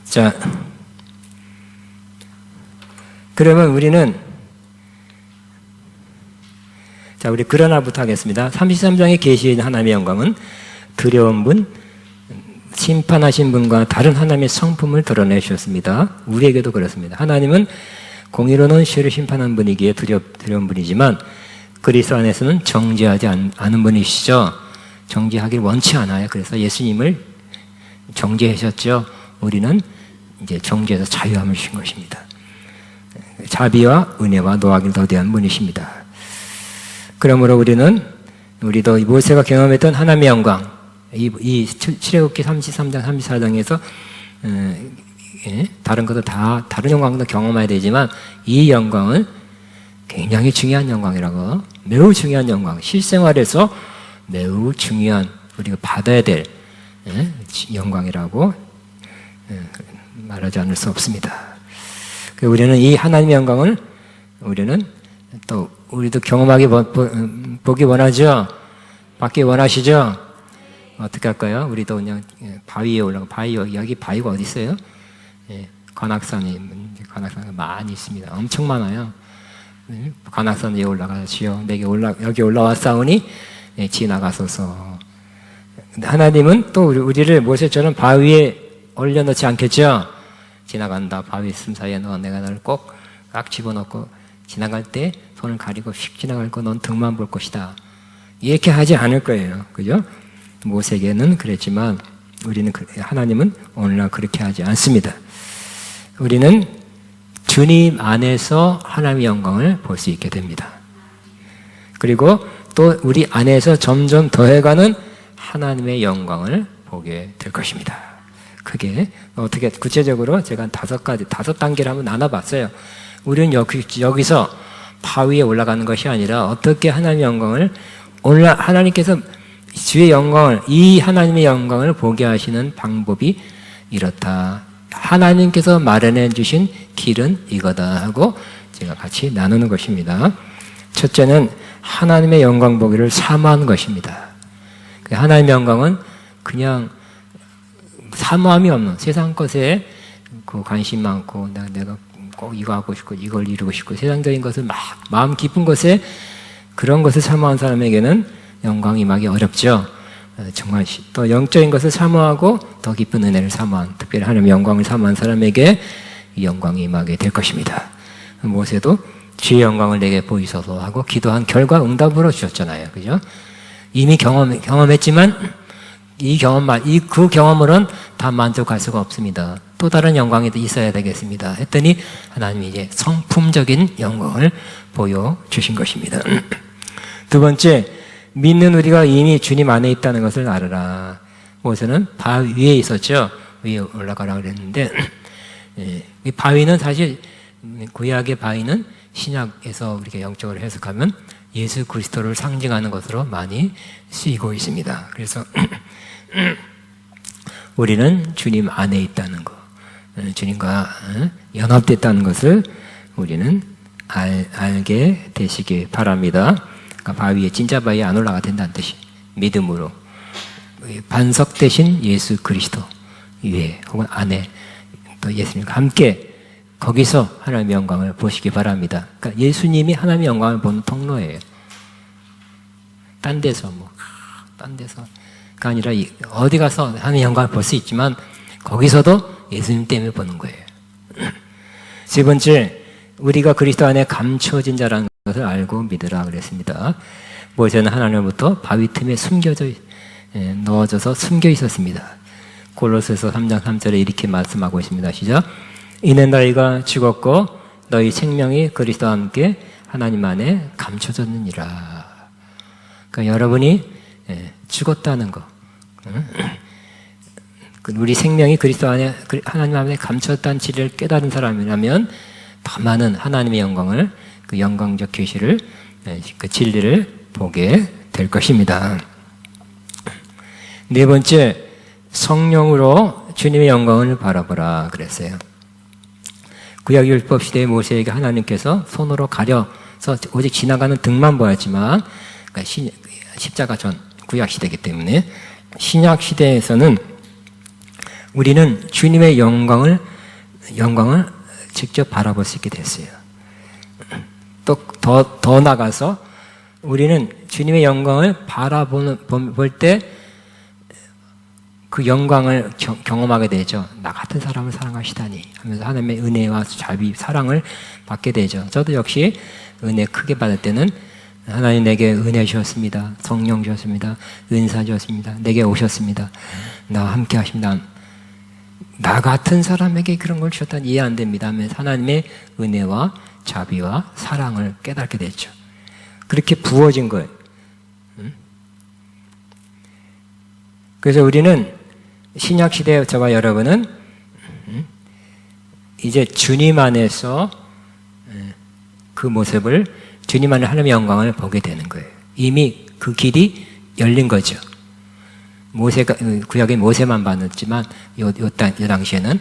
자, 그러면 우리 그러나부터 하겠습니다. 33장의 계시에 있는 하나님의 영광은 두려운 분, 심판하신 분과 다른 하나님의 성품을 드러내셨습니다. 우리에게도 그렇습니다. 하나님은 공의로는 죄를 심판한 분이기에 두려운 분이지만 그리스도 안에서는 정죄하지 않은 분이시죠. 정죄하기를 원치 않아요. 그래서 예수님을 정죄하셨죠. 우리는 이제 정죄에서 자유함을 주신 것입니다. 자비와 은혜와 노하기를 더디한 분이십니다. 그러므로 우리도 모세가 경험했던 하나님의 영광, 이 출애굽기 33장, 34장에서 다른 것도 다 다른 영광도 경험해야 되지만 이 영광은 굉장히 중요한 영광이라고, 매우 중요한 영광, 실생활에서 매우 중요한 우리가 받아야 될 영광이라고 말하지 않을 수 없습니다. 우리는 이 하나님의 영광을 우리도 경험하기 보기 원하죠. 받기 원하시죠. 어떻게 할까요? 우리도 그냥 바위에 여기 바위가 어디 있어요? 관악산이 많이 있습니다. 엄청 많아요. 관악산 위에 올라가시오. 여기 올라왔사오니 지나가소서. 하나님은 또 우리를 모세처럼 바위에 올려놓지 않겠죠. 지나간다. 바위 틈 사이에 내가 너를 꽉 집어넣고 지나갈 때 손을 가리고 휙 지나갈 거 넌 등만 볼 것이다. 이렇게 하지 않을 거예요. 그죠? 모세에게는 그랬지만 하나님은 오늘날 그렇게 하지 않습니다. 우리는 주님 안에서 하나님의 영광을 볼 수 있게 됩니다. 그리고 또 우리 안에서 점점 더해가는 하나님의 영광을 보게 될 것입니다. 그게 어떻게 구체적으로 제가 5단계를 한번 나눠봤어요. 우리는 여기서 바위에 올라가는 것이 아니라 어떻게 하나님의 영광을 하나님께서 주의 영광을, 이 하나님의 영광을 보게 하시는 방법이 이렇다. 하나님께서 마련해 주신 길은 이거다 하고 제가 같이 나누는 것입니다. 첫째는 하나님의 영광 보기를 사모하는 것입니다. 하나님의 영광은 그냥 사모함이 없는 세상 것에 관심 많고 내가 꼭 이거 하고 싶고 이걸 이루고 싶고 세상적인 것을 막 마음 깊은 것에 그런 것을 사모하는 사람에게는 영광이 임하기 어렵죠. 정말 또 영적인 것을 사모하고 더 깊은 은혜를 사모한, 특별히 하나님의 영광을 사모한 사람에게 이 영광이 임하게 될 것입니다. 모세도 주의 영광을 내게 보이소서 하고 기도한 결과 응답으로 주셨잖아요. 그죠? 이미 경험했지만 그 경험으로는 다 만족할 수가 없습니다. 또 다른 영광이 있어야 되겠습니다. 했더니 하나님이 이제 성품적인 영광을 보여주신 것입니다. 두 번째, 믿는 우리가 이미 주님 안에 있다는 것을 알아라. 모세는 바위 위에 있었죠. 위에 올라가라고 그랬는데 이 바위는 사실 구약의 바위는 신약에서 우리가 영적으로 해석하면 예수 그리스도를 상징하는 것으로 많이 쓰이고 있습니다. 그래서 우리는 주님 안에 있다는 것, 주님과 연합됐다는 것을 우리는 알게 되시기 바랍니다. 그러니까 바위에, 진짜 바위에 안 올라가 된다는 뜻이, 믿음으로 반석 대신 예수 그리스도 위에 혹은 안에 또 예수님과 함께 거기서 하나님의 영광을 보시기 바랍니다. 그러니까 예수님이 하나님의 영광을 보는 통로예요. 딴 데서가 아니라 어디 가서 하나님의 영광을 볼 수 있지만 거기서도 예수님 때문에 보는 거예요. 세 번째, 우리가 그리스도 안에 감춰진 자라는 것을 알고 믿으라 그랬습니다. 모세는 하나님으로부터 바위 틈에 넣어져서 숨겨 있었습니다. 골로새서 3장 3절에 이렇게 말씀하고 있습니다. 시작. 이는 너희가 죽었고 너희 생명이 그리스도와 함께 하나님 안에 감춰졌느니라. 그러니까 여러분이 죽었다는 거, 우리 생명이 그리스도 안에 하나님 안에 감춰졌다는 진리를 깨달은 사람이라면 더 많은 하나님의 영광을, 그 영광적 계시를, 그 진리를 보게 될 것입니다. 네 번째, 성령으로 주님의 영광을 바라보라 그랬어요. 구약율법 시대의 모세에게 하나님께서 손으로 가려서 오직 지나가는 등만 보였지만, 그러니까 십자가 전 구약 시대이기 때문에 신약 시대에서는 우리는 주님의 영광을 직접 바라볼 수 있게 됐어요. 또 더 나가서 우리는 주님의 영광을 볼 때 그 영광을 경험하게 되죠. 나 같은 사람을 사랑하시다니 하면서 하나님의 은혜와 자비, 사랑을 받게 되죠. 저도 역시 은혜 크게 받을 때는 하나님 내게 은혜 주셨습니다. 성령 주셨습니다. 은사 주셨습니다. 내게 오셨습니다. 나와 함께 하십니다. 나 같은 사람에게 그런 걸 주셨다니 이해 안 됩니다 하면서 하나님의 은혜와 자비와 사랑을 깨닫게 됐죠. 그렇게 부어진 거예요. 그래서 우리는 신약시대의 저와 여러분은 이제 주님 안에서 그 모습을, 주님 안에 하나님의 영광을 보게 되는 거예요. 이미 그 길이 열린 거죠. 모세가, 구약의 모세만 봤지만 요 당시에는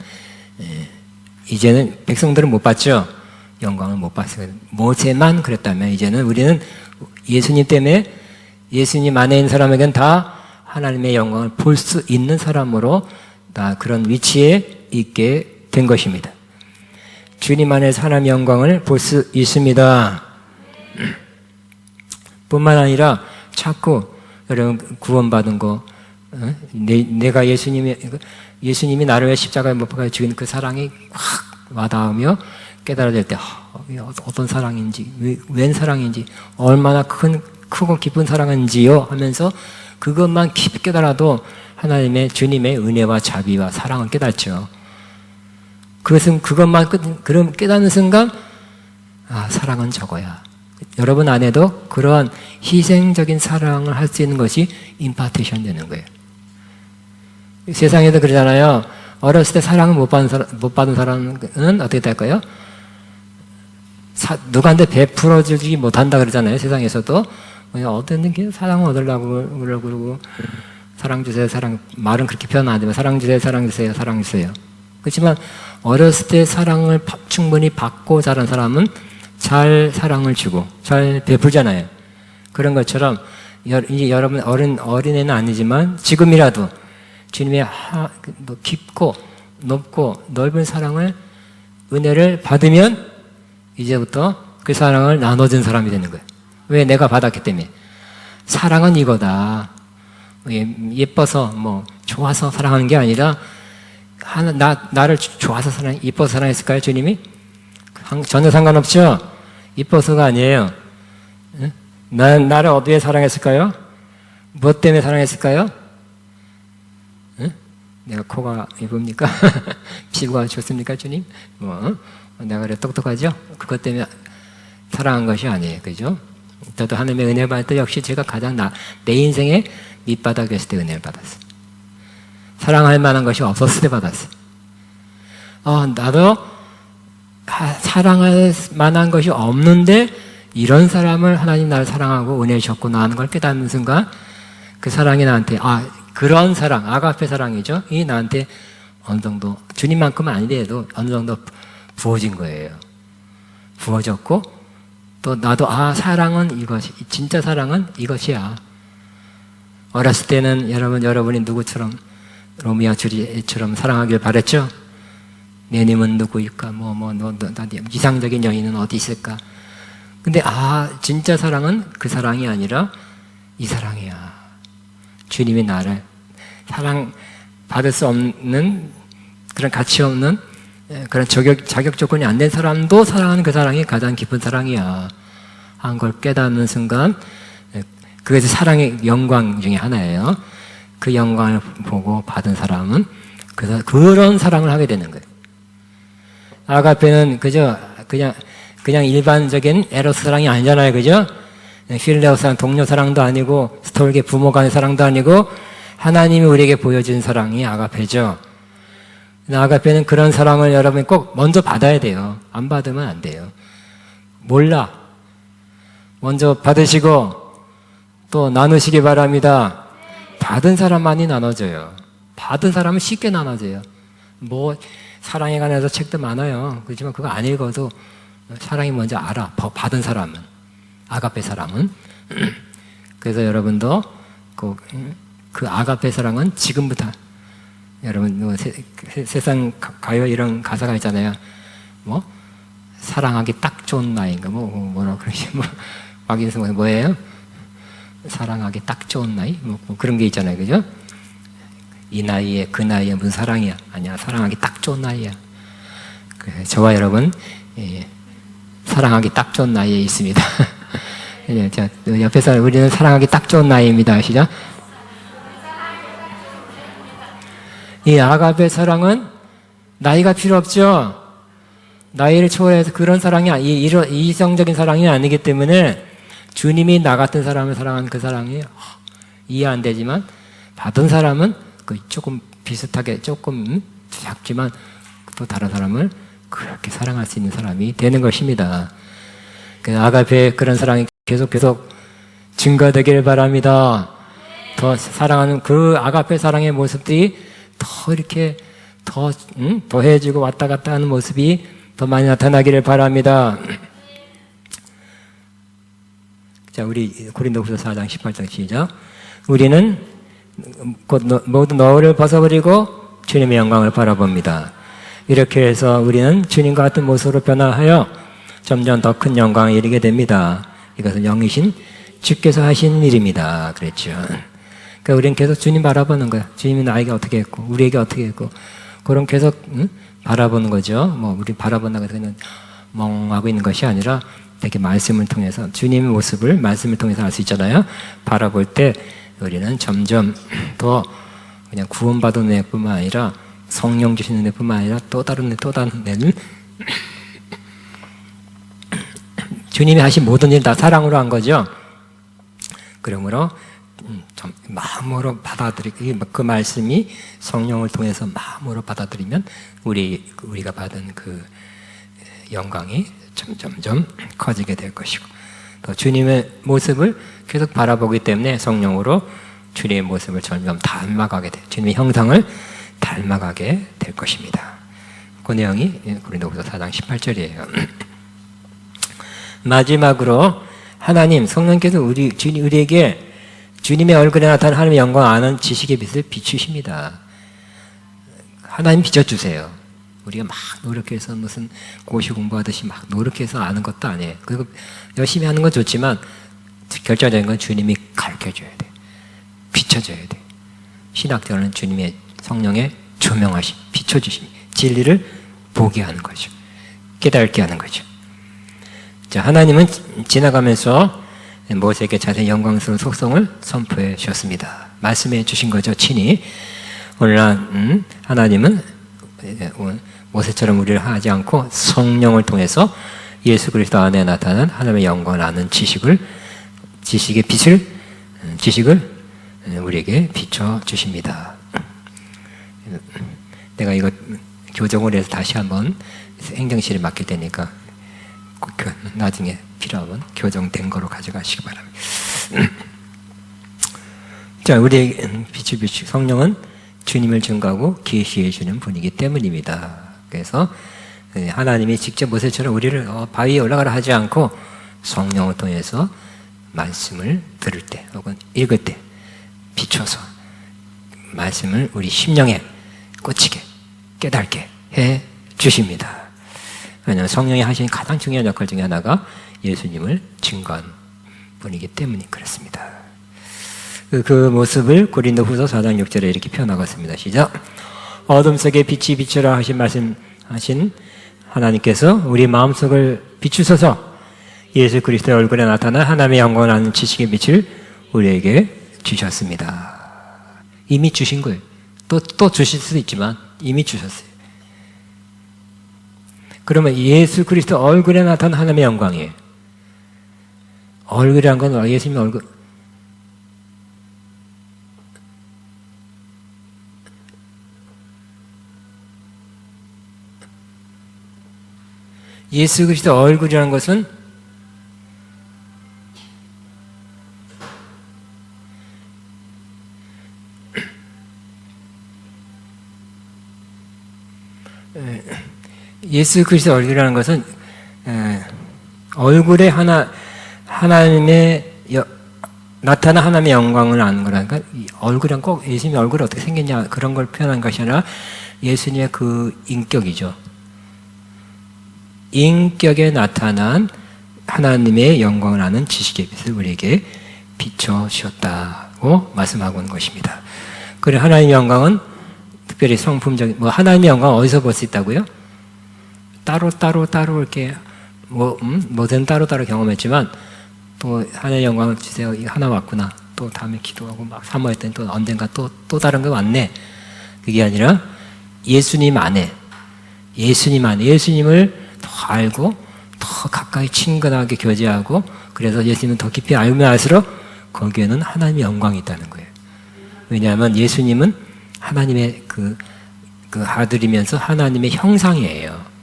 이제는 백성들은 못 봤죠. 영광을 못 봤어요. 모세만 그랬다면 이제는 우리는 예수님 때문에, 예수님 안에 있는 사람에게는 다 하나님의 영광을 볼 수 있는 사람으로 다 그런 위치에 있게 된 것입니다. 주님 안에서 하나님의 영광을 볼 수 있습니다. 뿐만 아니라 자꾸 여러분 구원받은 거, 내가 예수님이 나를 위해 십자가에 못 박아 죽인 그 사랑이 확 와닿으며 깨달아질 때 어떤 사랑인지, 웬 사랑인지, 얼마나 크고 깊은 사랑인지요 하면서 그것만 깊이 깨달아도 하나님의, 주님의 은혜와 자비와 사랑을 깨닫죠. 그것만 깨닫는 순간 사랑은 저거야. 여러분 안에도 그러한 희생적인 사랑을 할 수 있는 것이 임파테이션 되는 거예요. 세상에도 그러잖아요. 어렸을 때 사랑을 못 받은 사람은 어떻게 될까요? 누구한테 베풀어주지 못한다 그러잖아요. 세상에서도. 어떤 게 사랑을 얻으려고 그러고, 사랑 주세요, 말은 그렇게 표현 안 되면 사랑 주세요, 사랑 주세요, 사랑 주세요. 그렇지만 어렸을 때 사랑을 충분히 받고 자란 사람은 잘 사랑을 주고 잘 베풀잖아요. 그런 것처럼 이제 여러분 어린애는 아니지만 지금이라도 주님의 깊고 높고 넓은 사랑을, 은혜를 받으면 이제부터 그 사랑을 나눠준 사람이 되는 거예요. 왜? 내가 받았기 때문에. 사랑은 이거다. 예뻐서 좋아서 사랑하는 게 아니라 나를 좋아서 예뻐서 사랑했을까요? 주님이? 전혀 상관없죠? 예뻐서가 아니에요. 나를 어디에 사랑했을까요? 무엇 때문에 사랑했을까요? 내가 코가 예쁩니까? 피부가 좋습니까, 주님? 내가 그래 똑똑하죠? 그것 때문에 사랑한 것이 아니에요. 그죠? 저도 하나님의 은혜 받을 때 역시 제가 가장 내 인생에 밑바닥에 있을 때 은혜를 받았어요. 사랑할 만한 것이 없었을 때 받았어요. 나도 사랑할 만한 것이 없는데 이런 사람을 하나님 나를 사랑하고 은혜 주셨구나 하는 걸 깨닫는 순간 그 사랑이 나한테, 그런 사랑, 아가페 사랑이죠. 이 나한테 어느 정도, 주님만큼은 아니더라도 어느 정도 부어진 거예요. 부어졌고, 또 나도 사랑은 이것이, 진짜 사랑은 이것이야. 어렸을 때는 여러분이 누구처럼, 로미오와 줄리엣처럼 사랑하길 바랬죠? 내 님은 누구일까? 이상적인 여인은 어디 있을까? 근데 진짜 사랑은 그 사랑이 아니라 이 사랑이야. 주님이 나를 사랑 받을 수 없는, 그런 가치 없는 그런 자격 조건이 안 된 사람도 사랑하는 그 사랑이 가장 깊은 사랑이야 한 걸 깨닫는 순간 그것이 사랑의 영광 중에 하나예요. 그 영광을 보고 받은 사람은 그런 사랑을 하게 되는 거예요. 아가페는 그냥 일반적인 에로스 사랑이 아니잖아요, 그죠? 필레오 사랑, 동료 사랑도 아니고 스톨게 부모 간의 사랑도 아니고 하나님이 우리에게 보여준 사랑이 아가페죠. 아가페는 그런 사랑을 여러분이 꼭 먼저 받아야 돼요. 안 받으면 안 돼요. 몰라. 먼저 받으시고 또 나누시기 바랍니다. 받은 사람만이 나눠줘요. 받은 사람은 쉽게 나눠져요. 뭐 사랑에 관해서 책도 많아요. 그렇지만 그거 안 읽어도 사랑이 뭔지 알아. 받은 사람은, 아가페 사랑은. 그래서 여러분도 그 아가페 사랑은 지금부터 여러분 뭐 세상 가요 이런 가사가 있잖아요. 뭐 사랑하기 딱 좋은 나이인가 뭐라 그러지 뭐 박인성 뭐예요? 사랑하기 딱 좋은 나이 뭐 그런 게 있잖아요, 그죠? 이 나이에 그 나이에 무슨 사랑이야? 아니야, 사랑하기 딱 좋은 나이야. 저와 여러분 사랑하기 딱 좋은 나이에 있습니다. 자, 옆에서 우리는 사랑하기 딱 좋은 나이입니다. 아시죠? 이 아가페 사랑은 나이가 필요 없죠. 나이를 초월해서 그런 사랑이 이성적인 사랑이 아니기 때문에 주님이 나 같은 사람을 사랑하는 그 사랑이 이해 안 되지만 받은 사람은 조금 비슷하게 조금 작지만 또 다른 사람을 그렇게 사랑할 수 있는 사람이 되는 것입니다. 그 아가페 그런 사랑이 계속 증가되길 바랍니다. 더 사랑하는 그 아가페 사랑의 모습들이 더 이렇게 더해지고 왔다 갔다 하는 모습이 더 많이 나타나기를 바랍니다. 자, 우리 고린도후서 4장 18절 시작. 우리는 곧 모두 너울을 벗어버리고 주님의 영광을 바라봅니다. 이렇게 해서 우리는 주님과 같은 모습으로 변화하여 점점 더 큰 영광에 이르게 됩니다. 이것은 영이신 주께서 하신 일입니다. 그랬죠. 그러니까 우리는 계속 주님 바라보는 거야. 주님이 나에게 어떻게 했고 우리에게 어떻게 했고 그런 계속 바라보는 거죠. 뭐 우리 바라본다고 해서 그냥 멍하고 있는 것이 아니라 되게 말씀을 통해서 주님의 모습을 말씀을 통해서 알 수 있잖아요. 바라볼 때 우리는 점점 더 그냥 구원받은 은혜뿐만 아니라 성령 주시는 은혜뿐만 아니라 또 다른 은혜를 주님이 하신 모든 일 다 사랑으로 한 거죠. 그러므로 좀 마음으로 받아들이고 그 말씀이 성령을 통해서 마음으로 받아들이면 우리가 받은 그 영광이 점점 커지게 될 것이고 또 주님의 모습을 계속 바라보기 때문에 성령으로 주님의 모습을 점점 닮아가게 돼 주님의 형상을 닮아가게 될 것입니다. 그 내용이 고린도후서 4장 18절이에요. 마지막으로 하나님 성령께서 우리에게 주님의 얼굴에 나타난 하나님의 영광 아는 지식의 빛을 비추십니다. 하나님 비춰주세요. 우리가 막 노력해서 무슨 고시 공부하듯이 막 노력해서 아는 것도 아니에요. 그리고 열심히 하는 건 좋지만 결정적인 건 주님이 가르쳐줘야 돼. 비춰줘야 돼. 신학자는 주님의 성령의 조명하심, 비춰주심, 진리를 보게 하는 거죠. 깨닫게 하는 거죠. 자, 하나님은 지나가면서 모세에게 자신의 영광스러운 속성을 선포해 주셨습니다. 말씀해 주신 거죠, 친히. 오늘날 하나님은 모세처럼 우리를 하지 않고 성령을 통해서 예수 그리스도 안에 나타난 하나님의 영광을 아는 지식을 우리에게 비춰 주십니다. 내가 이거 교정을 해서 다시 한번 행정실에 맡길 테니까 나중에 필요하면 교정된 거로 가져가시기 바랍니다. 자, 우리의 비추 성령은 주님을 증거하고 계시해 주는 분이기 때문입니다. 그래서 하나님이 직접 모세처럼 우리를 바위에 올라가라 하지 않고 성령을 통해서 말씀을 들을 때 혹은 읽을 때 비춰서 말씀을 우리 심령에 꽂히게 깨닫게 해 주십니다. 왜냐하면 성령이 하신 가장 중요한 역할 중에 하나가 예수님을 증거한 분이기 때문이 그렇습니다. 그 모습을 고린도후서 4장 6절에 이렇게 표현하고 있습니다. 시작. 어둠 속에 빛이 비추라 하신 말씀 하신 하나님께서 우리 마음속을 비추소서 예수 그리스도의 얼굴에 나타나 하나님의 영광을 아는 지식의 빛을 우리에게 주셨습니다. 이미 주신 거예요. 또 주실 수도 있지만 이미 주셨어요. 그러면 예수 그리스도 얼굴에 나타난 하나님의 영광이에요. 얼굴이란 건 예수님의 얼굴. 예수 그리스도 얼굴이라는 것은 예수 그리스도 얼굴이라는 것은 얼굴에 하나님의 나타난 하나님의 영광을 아는 거라니까. 얼굴이란 꼭 예수님의 얼굴이 어떻게 생겼냐 그런 걸 표현한 것이 아니라 예수님의 그 인격이죠. 인격에 나타난 하나님의 영광을 아는 지식의 빛을 우리에게 비춰주셨다고 말씀하고 있는 것입니다. 그리고 하나님의 영광은 특별히 성품적인, 하나님의 영광은 어디서 볼 수 있다고요? 따로 이렇게, 뭐든 따로 경험했지만, 또 하나님의 영광을 주세요. 이거 하나 왔구나. 또 다음에 기도하고 막 사모했더니 또 언젠가 또 다른 거 왔네. 그게 아니라 예수님 안에, 예수님을 더 알고, 더 가까이 친근하게 교제하고, 그래서 예수님을 더 깊이 알면 알수록 거기에는 하나님의 영광이 있다는 거예요. 왜냐하면 예수님은 하나님의 그 아들이면서 하나님의 형상이에요.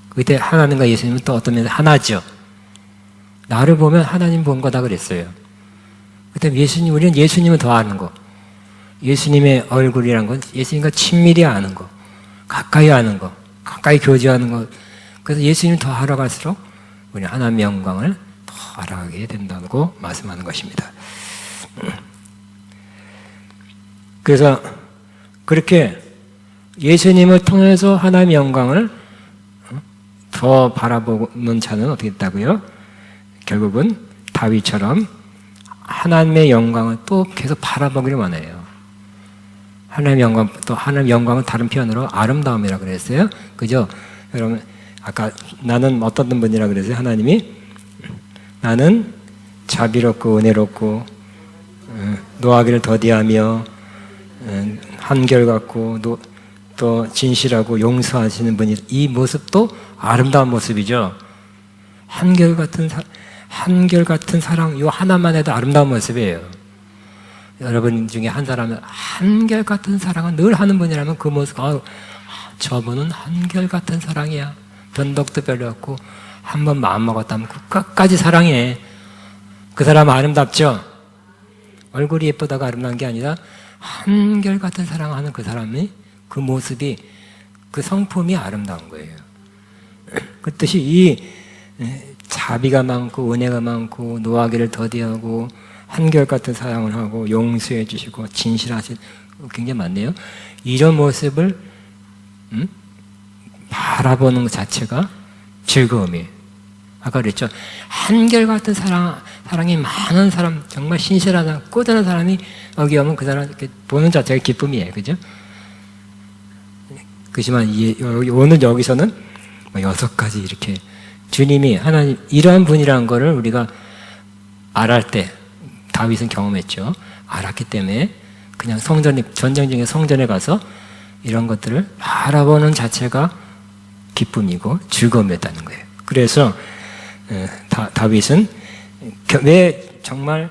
그때 하나님과 예수님은 또 어떤 면에서 하나죠. 나를 보면 하나님 본 거다 그랬어요. 그때 우리는 예수님을 더 아는 거. 예수님의 얼굴이란 건 예수님과 친밀히 아는 거. 가까이 아는 거. 가까이 교제하는 거. 그래서 예수님을 더 알아갈수록 우리는 하나님의 영광을 더 알아가게 된다고 말씀하는 것입니다. 그래서 그렇게 예수님을 통해서 하나님의 영광을 더 바라보는 자는 어떻게 됐다고요? 결국은 다윗처럼 하나님의 영광을 또 계속 바라보기를 원해요. 하나님의 영광, 또 하나님의 영광은 다른 표현으로 아름다움이라고 그랬어요. 그죠? 여러분, 아까 나는 어떤 분이라고 그랬어요? 하나님이 나는 자비롭고 은혜롭고 노하기를 더디하며 한결같고 또 진실하고 용서하시는 분이, 이 모습도 아름다운 모습이죠. 한결같은 사랑, 이 하나만 해도 아름다운 모습이에요. 여러분 중에 한 사람은 한결같은 사랑은 늘 하는 분이라면 그 모습, 저분은 한결같은 사랑이야. 변덕도 별로 없고 한번 마음먹었다면 그 끝까지 사랑해. 그 사람은 아름답죠? 얼굴이 예쁘다가 아름다운 게 아니라 한결같은 사랑하는 그 사람이, 그 모습이, 그 성품이 아름다운 거예요. 그 뜻이 이 자비가 많고 은혜가 많고 노하기를 더디하고 한결같은 사랑을 하고 용서해 주시고 진실하신, 굉장히 많네요. 이런 모습을 바라보는 것 자체가 즐거움이에요. 아까 그랬죠. 한결같은 사랑이 많은 사람, 정말 신실하다, 꾸준한 사람이 여기 오면 그 사람 이렇게 보는 자체가 기쁨이에요. 그죠? 그렇지만 오늘 여기서는 6가지 이렇게 주님이 하나님, 이러한 분이라는 거를 우리가 알할 때, 다윗은 경험했죠. 알았기 때문에 그냥 전쟁 중에 성전에 가서 이런 것들을 바라보는 자체가 기쁨이고 즐거움이었다는 거예요. 그래서 다윗은 왜 정말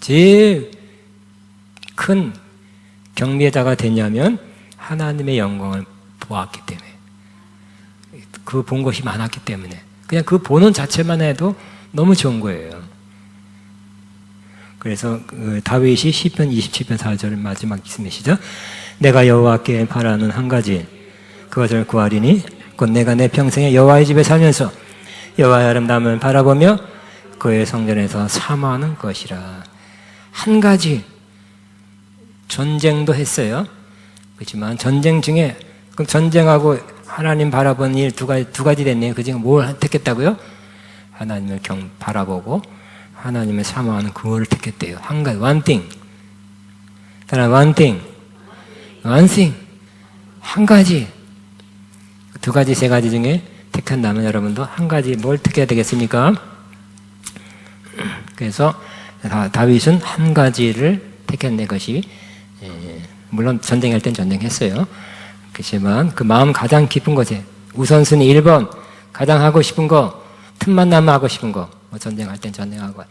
제일 큰 경배자가 됐냐면 하나님의 영광을 보았기 때문에, 그 본 것이 많았기 때문에, 그냥 그 보는 자체만 해도 너무 좋은 거예요. 그래서 다윗이 시편 27편 4절 마지막 말씀이시죠. 내가 여호와께 바라는 한 가지, 그것을 구하리니 곧 내가 내 평생에 여호와의 집에 살면서 여호와의 아름다움을 바라보며 그의 성전에서 사모하는 것이라. 한 가지, 전쟁도 했어요. 그렇지만 전쟁 중에, 그럼 전쟁하고 하나님 바라보는 일 두 가지 됐네요. 그 중에 뭘 택했다고요? 하나님을 바라보고 하나님을 사모하는 그거를 택했대요. 한 가지, one thing. one thing. 한 가지. 두 가지, 세 가지 중에 택한다면 여러분도 한 가지 뭘 택해야 되겠습니까? 그래서 다윗은 한 가지를 택했네 것이, 물론 전쟁할 땐 전쟁했어요. 그렇지만 그 마음 가장 깊은 것에 우선순위 1번 가장 하고 싶은 거, 틈만 나면 하고 싶은 거, 뭐 전쟁할 땐 전쟁하고,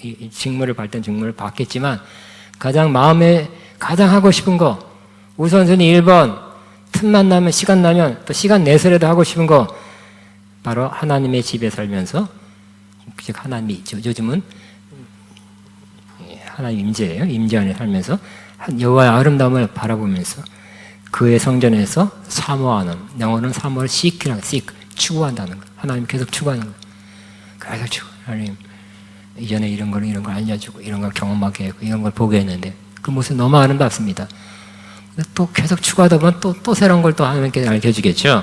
이 직무를 받을 땐 직무를 받겠지만 가장 마음에 가장 하고 싶은 거, 우선순위 1번, 틈만 나면, 시간 나면 또 시간 내서라도 하고 싶은 거, 바로 하나님의 집에 살면서, 즉 하나님이 있죠. 요즘은 하나님 임재예요. 임재 안에 살면서 여호와의 아름다움을 바라보면서 그의 성전에서 사모하는, 영어는 사모를 seek이라고, seek, 추구한다는 거. 하나님 계속 추구하는 거. 계속 추구. 하나님 이전에 이런 걸 알려주고 이런 걸 경험하게 하고 이런 걸 보게 했는데 그 모습 너무 아름답습니다. 또 계속 추구하다 보면 또 새로운 걸 또 하나님께 알려주겠죠.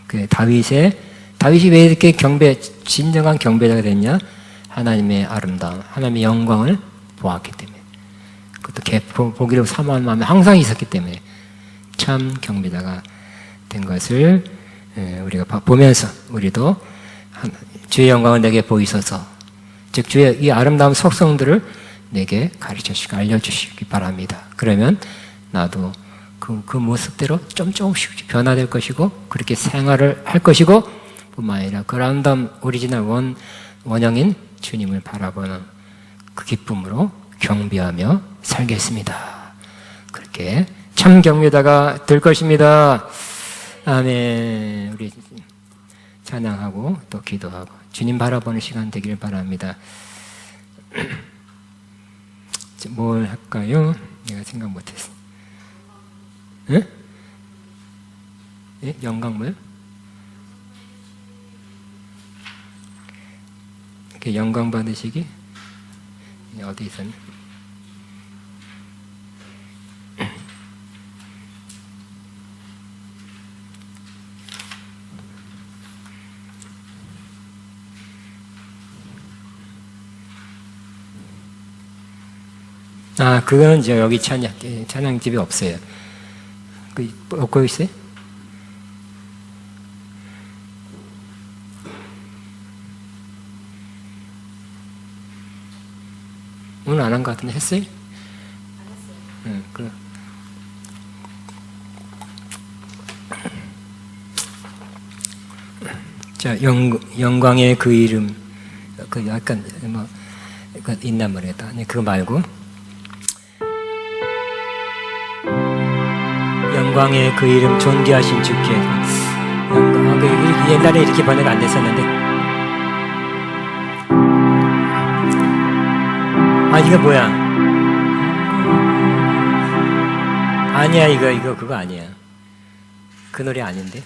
그 다윗이 왜 이렇게 진정한 경배자가 됐냐? 하나님의 아름다움, 하나님의 영광을 보았기 때문에, 그것도 보기로 사모하는 마음이 항상 있었기 때문에 참 경배자가 된 것을 우리가 보면서 우리도 주의 영광을 내게 보이소서, 즉 주의 이 아름다운 속성들을 내게 가르쳐주시고 알려주시기 바랍니다. 그러면 나도 그 모습대로 조금씩 변화될 것이고 그렇게 생활을 할 것이고 뿐만 아니라 그 아름다운 오리지널 원형인 주님을 바라보는 그 기쁨으로 경배하며 살겠습니다. 그렇게 참 경배자가 될 것입니다. 아멘. 우리 찬양하고 또 기도하고 주님 바라보는 시간 되기를 바랍니다. 뭘 할까요? 내가 생각 못했어. 응? 예? 영광물? 이렇게 영광 받으시기? 어디 있었니? 그거는 이제 여기 찬양집에 없어요. 없고 있어요? 오늘 안 한 것 같은데 했어요? 안 했어요. 자, 영광의 그 이름, 약간 있나 모르겠다. 그거 말고 영광의 그 이름 존귀하신 주께, 옛날에 이렇게 번역 안 됐었는데. 이거 뭐야? 아니야, 이거 그거 아니야. 그 노래 아닌데.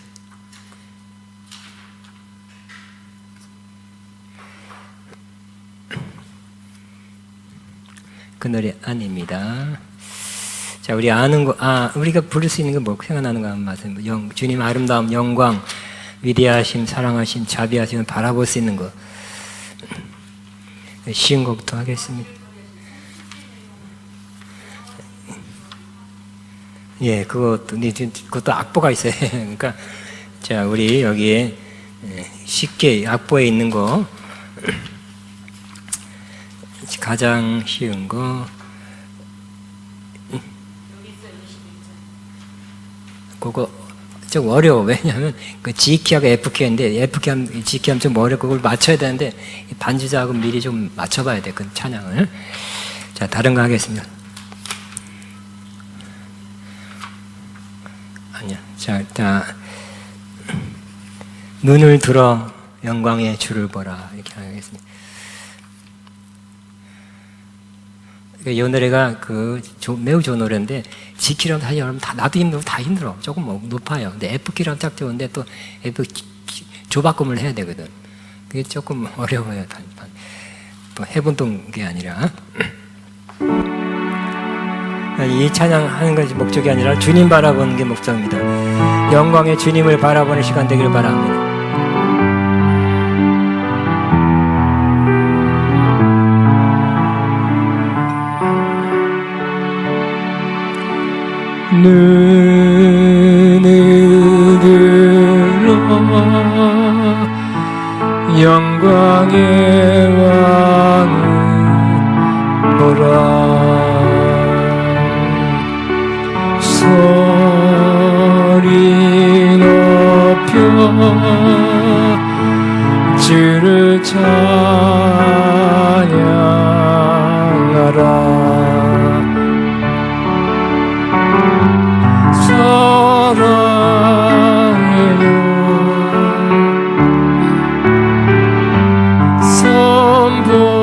그 노래 아닙니다. 자, 우리 아는 거, 우리가 부를 수 있는 거 뭐 생각나는 거 한번 말씀. 주님 아름다움, 영광, 위대하심, 사랑하심, 자비하심을 바라볼 수 있는 거. 쉬운 것부터 하겠습니다. 예, 그것도 악보가 있어요. 그러니까, 자, 우리 여기에 쉽게 악보에 있는 거, 가장 쉬운 거, 그거 좀 어려워. 왜냐하면 그 G키하고 F키인데 F키하면 G키하면 좀 어렵고 그걸 맞춰야 되는데 반주자하고 미리 좀 맞춰봐야 돼. 그 찬양을. 자, 다른 거 하겠습니다. 아니야. 자, 눈을 들어 영광의 주를 보라, 이렇게 하겠습니다. 이 노래가 매우 좋은 노래인데 G키랑 사실 여러분 나도 힘들고 다 힘들어. 조금 높아요. 근데 F키랑 딱 좋은데 또 F 조바꿈을 해야 되거든. 그게 조금 어려워요. 또 해본 게 아니라. 이 찬양하는 것이 목적이 아니라 주님 바라보는 게 목적입니다. 영광의 주님을 바라보는 시간 되기를 바랍니다. 눈을 영광의 왕은 보라. 소리 높여 주를 찬양하라. 사랑해요 선보아리.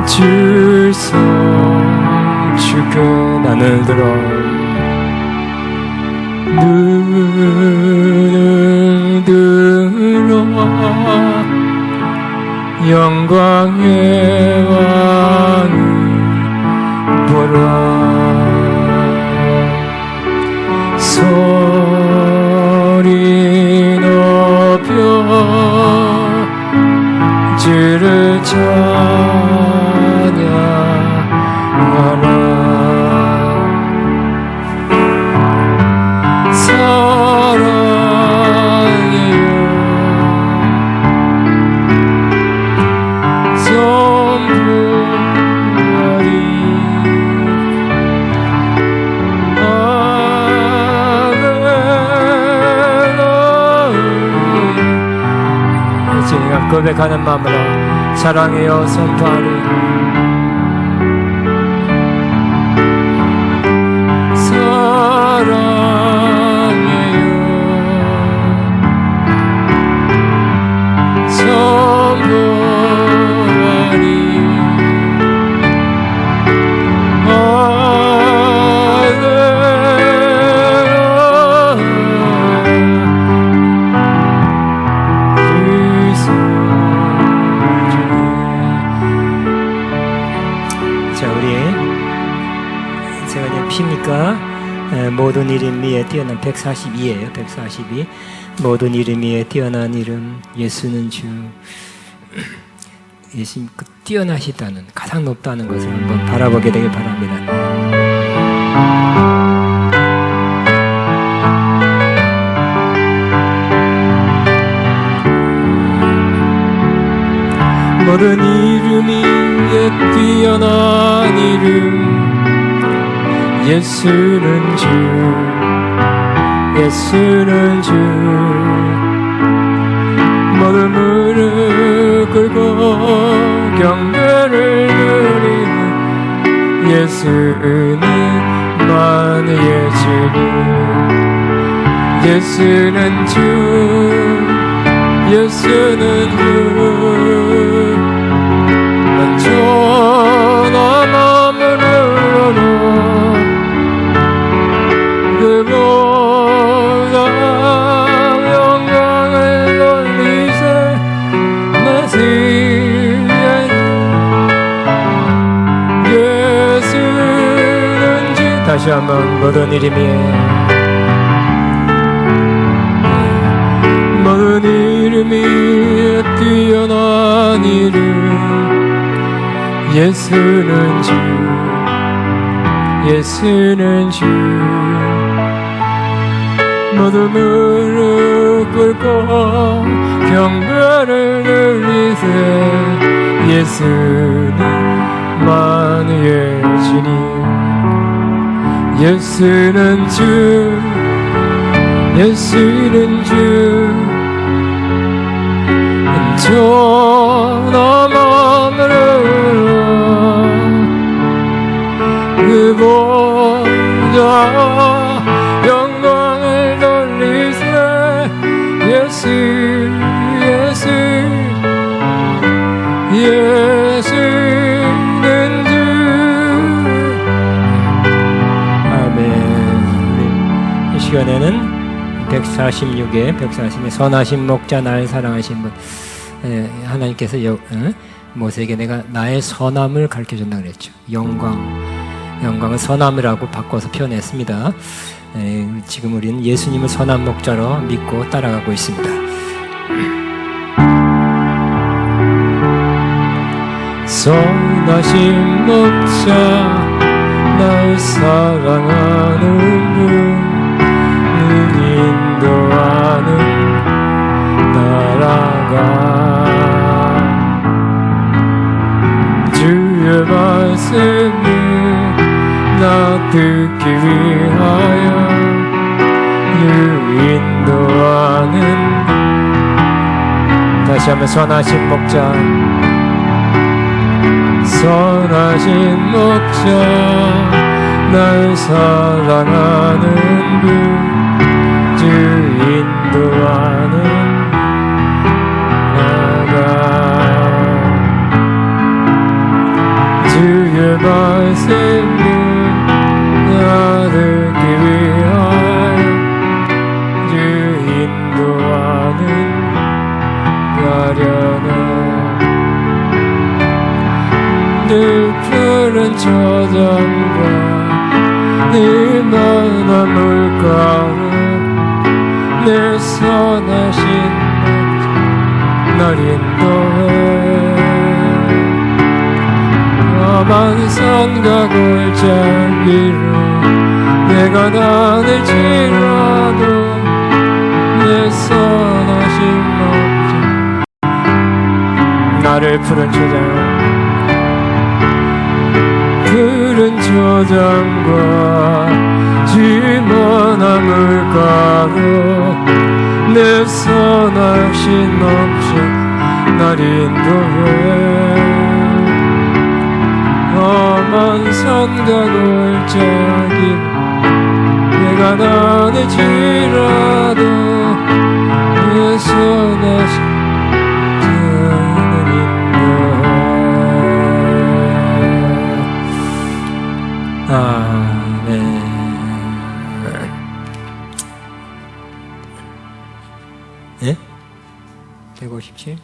주성 주께 나를 들어. 눈을 들어 영광의 왕을 보라. 소리 높여 주를 찬양하라. 사랑해요 선보아리. 제가 고백하는 마음으로 사랑해요 선포하리. 사랑해요 선포하리. 십니까? 모든 이름 위에 뛰어난 142예요. 142. 모든 이름 위에 뛰어난 이름 예수는 주. 예수님 그 뛰어나시다는 가장 높다는 것을 한번 바라보게 되길 바랍니다. 모든 이름 위에 뛰어난 이름 예수는 주. 예수는 주. 모든 무릎 꿇고 경배를 드리는 예수는 만유의 주님. 예수는 주. 예수는 주. 완전한 마음으로 그보다 영광을 돌리세 메시아. 예수는 주. 다시 한번 모든 이름이 모든 이름이 뛰어난 이름 예수는 주. 예수는 주. 모두 무릎 꿇고 경배를 드리세 예수는 만유의 주님. 예수는 주. 예수는 주. 온전한 마음으로 그보다 영광을 돌리세 예수. 예수. 예수는 주. 아멘. 이 시간에는 140의 선하신 목자 나를 사랑하신 분. 하나님께서 모세에게 내가 나의 선함을 가르쳐준다고 그랬죠. 영광은 선함이라고 바꿔서 표현했습니다. 지금 우리는 예수님을 선한 목자로 믿고 따라가고 있습니다. 선하신 목자 날 사랑하는 분 인도하는 나라가 주의 말씀을 나 듣기 위하여 인도하는 다시 한번 선하신 목자 선하신 목자 날 사랑하는 분 주 인도하는 나가 주의 말씀을 나 듣기 위하여 주 인도하는 가려나 늘 푸른 저장과 늘 만한 물가로 늘 선하신 날 인도해 험한 산과 골짜기로 내가 다닐지라도 내 선하신 목자 나를 푸른 저장 푸른 저장과 지만한 물가로 내 선하신 목자 날 인도해 험한 산과 골짜기로 내가 다닐지라도 내 선하신 아멘. 예? 157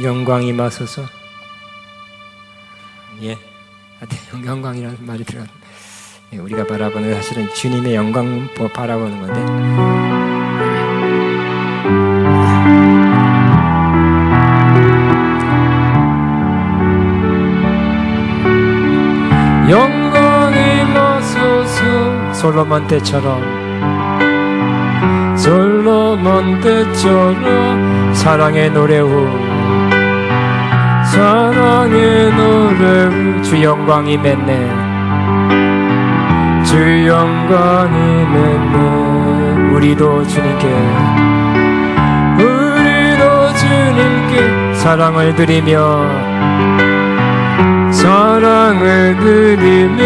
영광이 임하소서. 예, 영광이라는 말이 들어. 예, 우리가 바라보는 사실은 주님의 영광 바라보는 건데. 영광이 임하소서. 솔로몬 때처럼 사랑의 노래우 주 영광이 맺네 주 영광이 맺네 우리도 주님께 사랑을 드리며 찬양을 드리니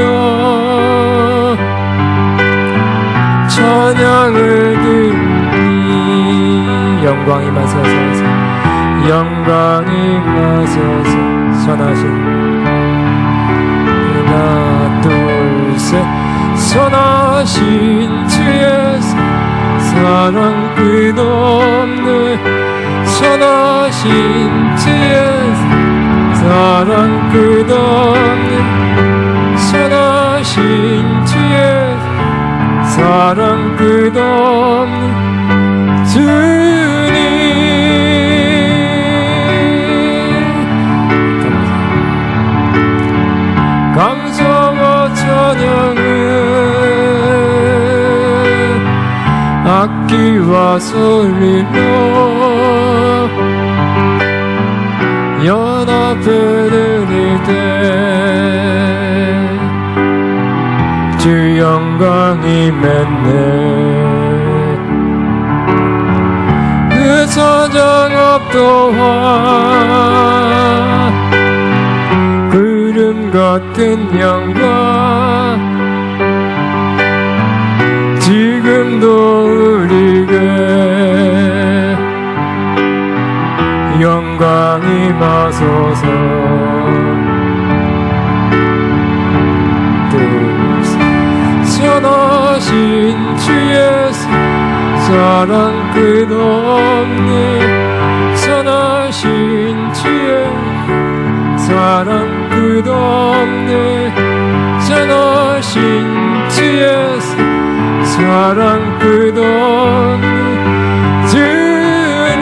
영광이 임하소서 영광이 임하소서 선하신 하나 둘셋 선하신 주의 사랑 끝없네 선하신 주의 사랑 끝없네 선하신 주의 사랑 끝없네 주님 감사와 찬양을 악기와 소리로 연합해 드릴 때 주 영광이 맺네 그 사장업 또한 구름 같은 영광 지금도 우리에게 영광이 임하소서 선하신 주의 사랑 끝없네 선하신 주의 사랑 끝없네 선하신 주의 사랑 끝없네 주님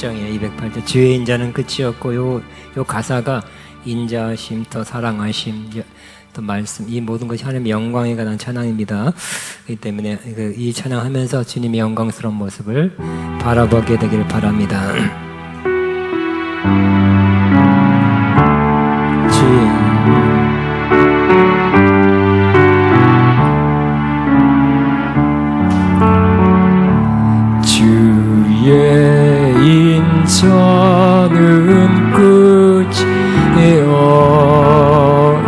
208장이에요. 208장. 주의 인자는 끝이 없고 요 가사가 인자하심, 또 사랑하심, 또 말씀, 이 모든 것이 하나님의 영광에 관한 찬양입니다. 그렇기 때문에 이 찬양하면서 주님의 영광스러운 모습을 바라보게 되기를 바랍니다. 주의 인자는 끝이요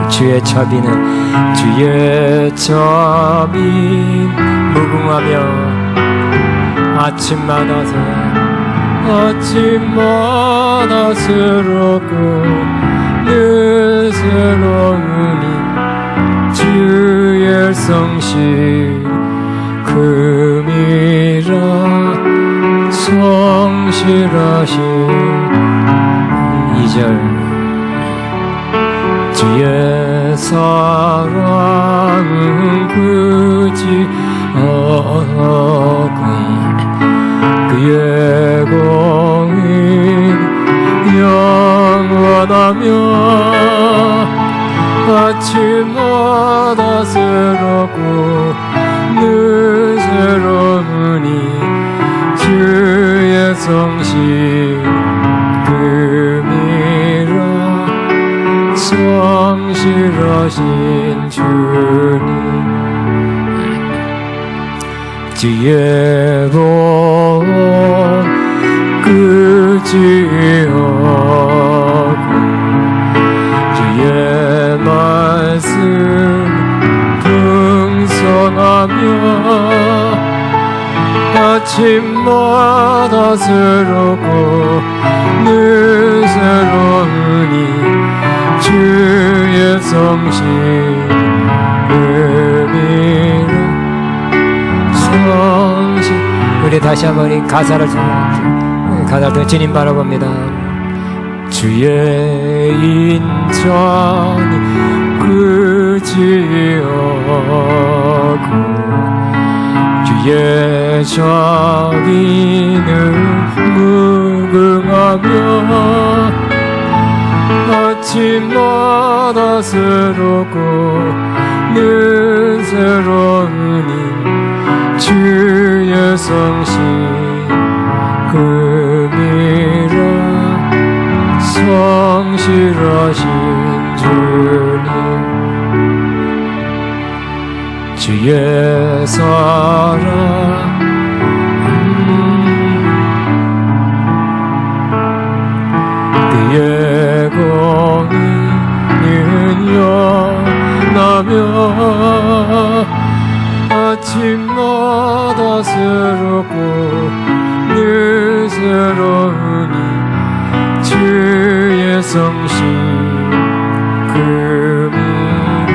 주의 자비는 무궁하며 아침마다 새롭고 늘 새로우니 주의 성실 금이라 성실하신 2절 주의 사랑은 끝이 없고 그의 공은 영원하며 아침마다 새롭고 늘 새로우니 주의 성실 금이라 성실하신 주님 주의 보험 끝이 없고 주의 말씀 풍성하며 아침마다 새롭고 늘 새로우니 주의 성실 은혜로 성실 우리 다시 한번 이 가사를 가사를 주님 바라봅니다. 주의 인자는 끝이 없고 주의 자비는 무궁하며 아침마다 새롭고 늘 새로우니 주의 성실 금이라 성실하신 주님 주의 사랑 그의 공의는 영원하며 아침마다 새롭고 늘 새로우니 주의 성실 금이라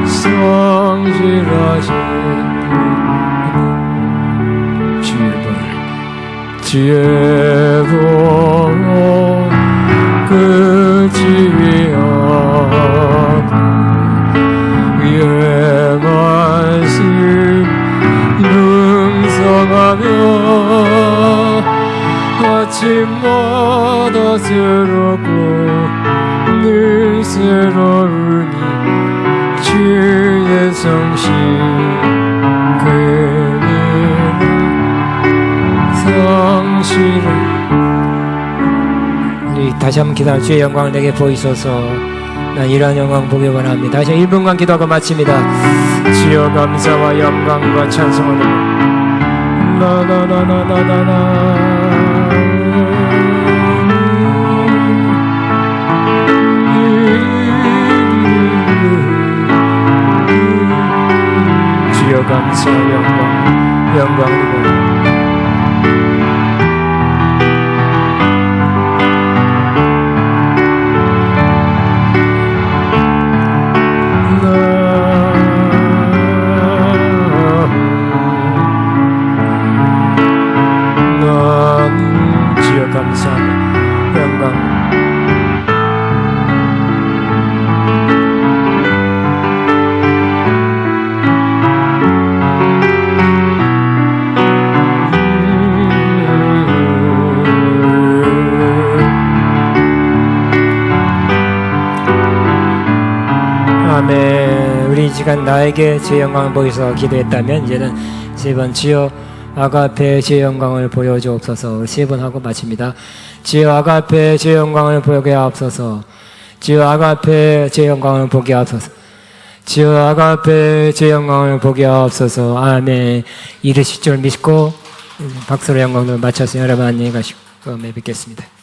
성실하신 주의 보험 끝이 없고 그의 말씀 능성하며 아침마다 새롭고 늘 새로우니 주의 성실 금이라 성실은 우리 다시 한번 기도하며 주의 영광을 내게 보이소서. 난 이러한 영광 보기 원합니다. 다시 1분간 기도하고 마칩니다. 주여 감사와 영광과 찬송을 나나나나나나나 주여 감사 영광이고 아멘. 우리 이 시간 나에게 주의 영광을 보여서 기도했다면 이제는 세 번 주여 아가페 주의 영광을 보여주옵소서. 세 번 하고 마칩니다. 주여 아가페 주의 영광을 보게 하옵소서. 주여 아가페 주의 영광을 보게 하옵소서. 주여 아가페 주의 영광을 보게 하옵소서. 아멘. 이르실 줄 믿고 박수로 영광을 마쳐서 여러분 안녕히 가시고 뵙겠습니다.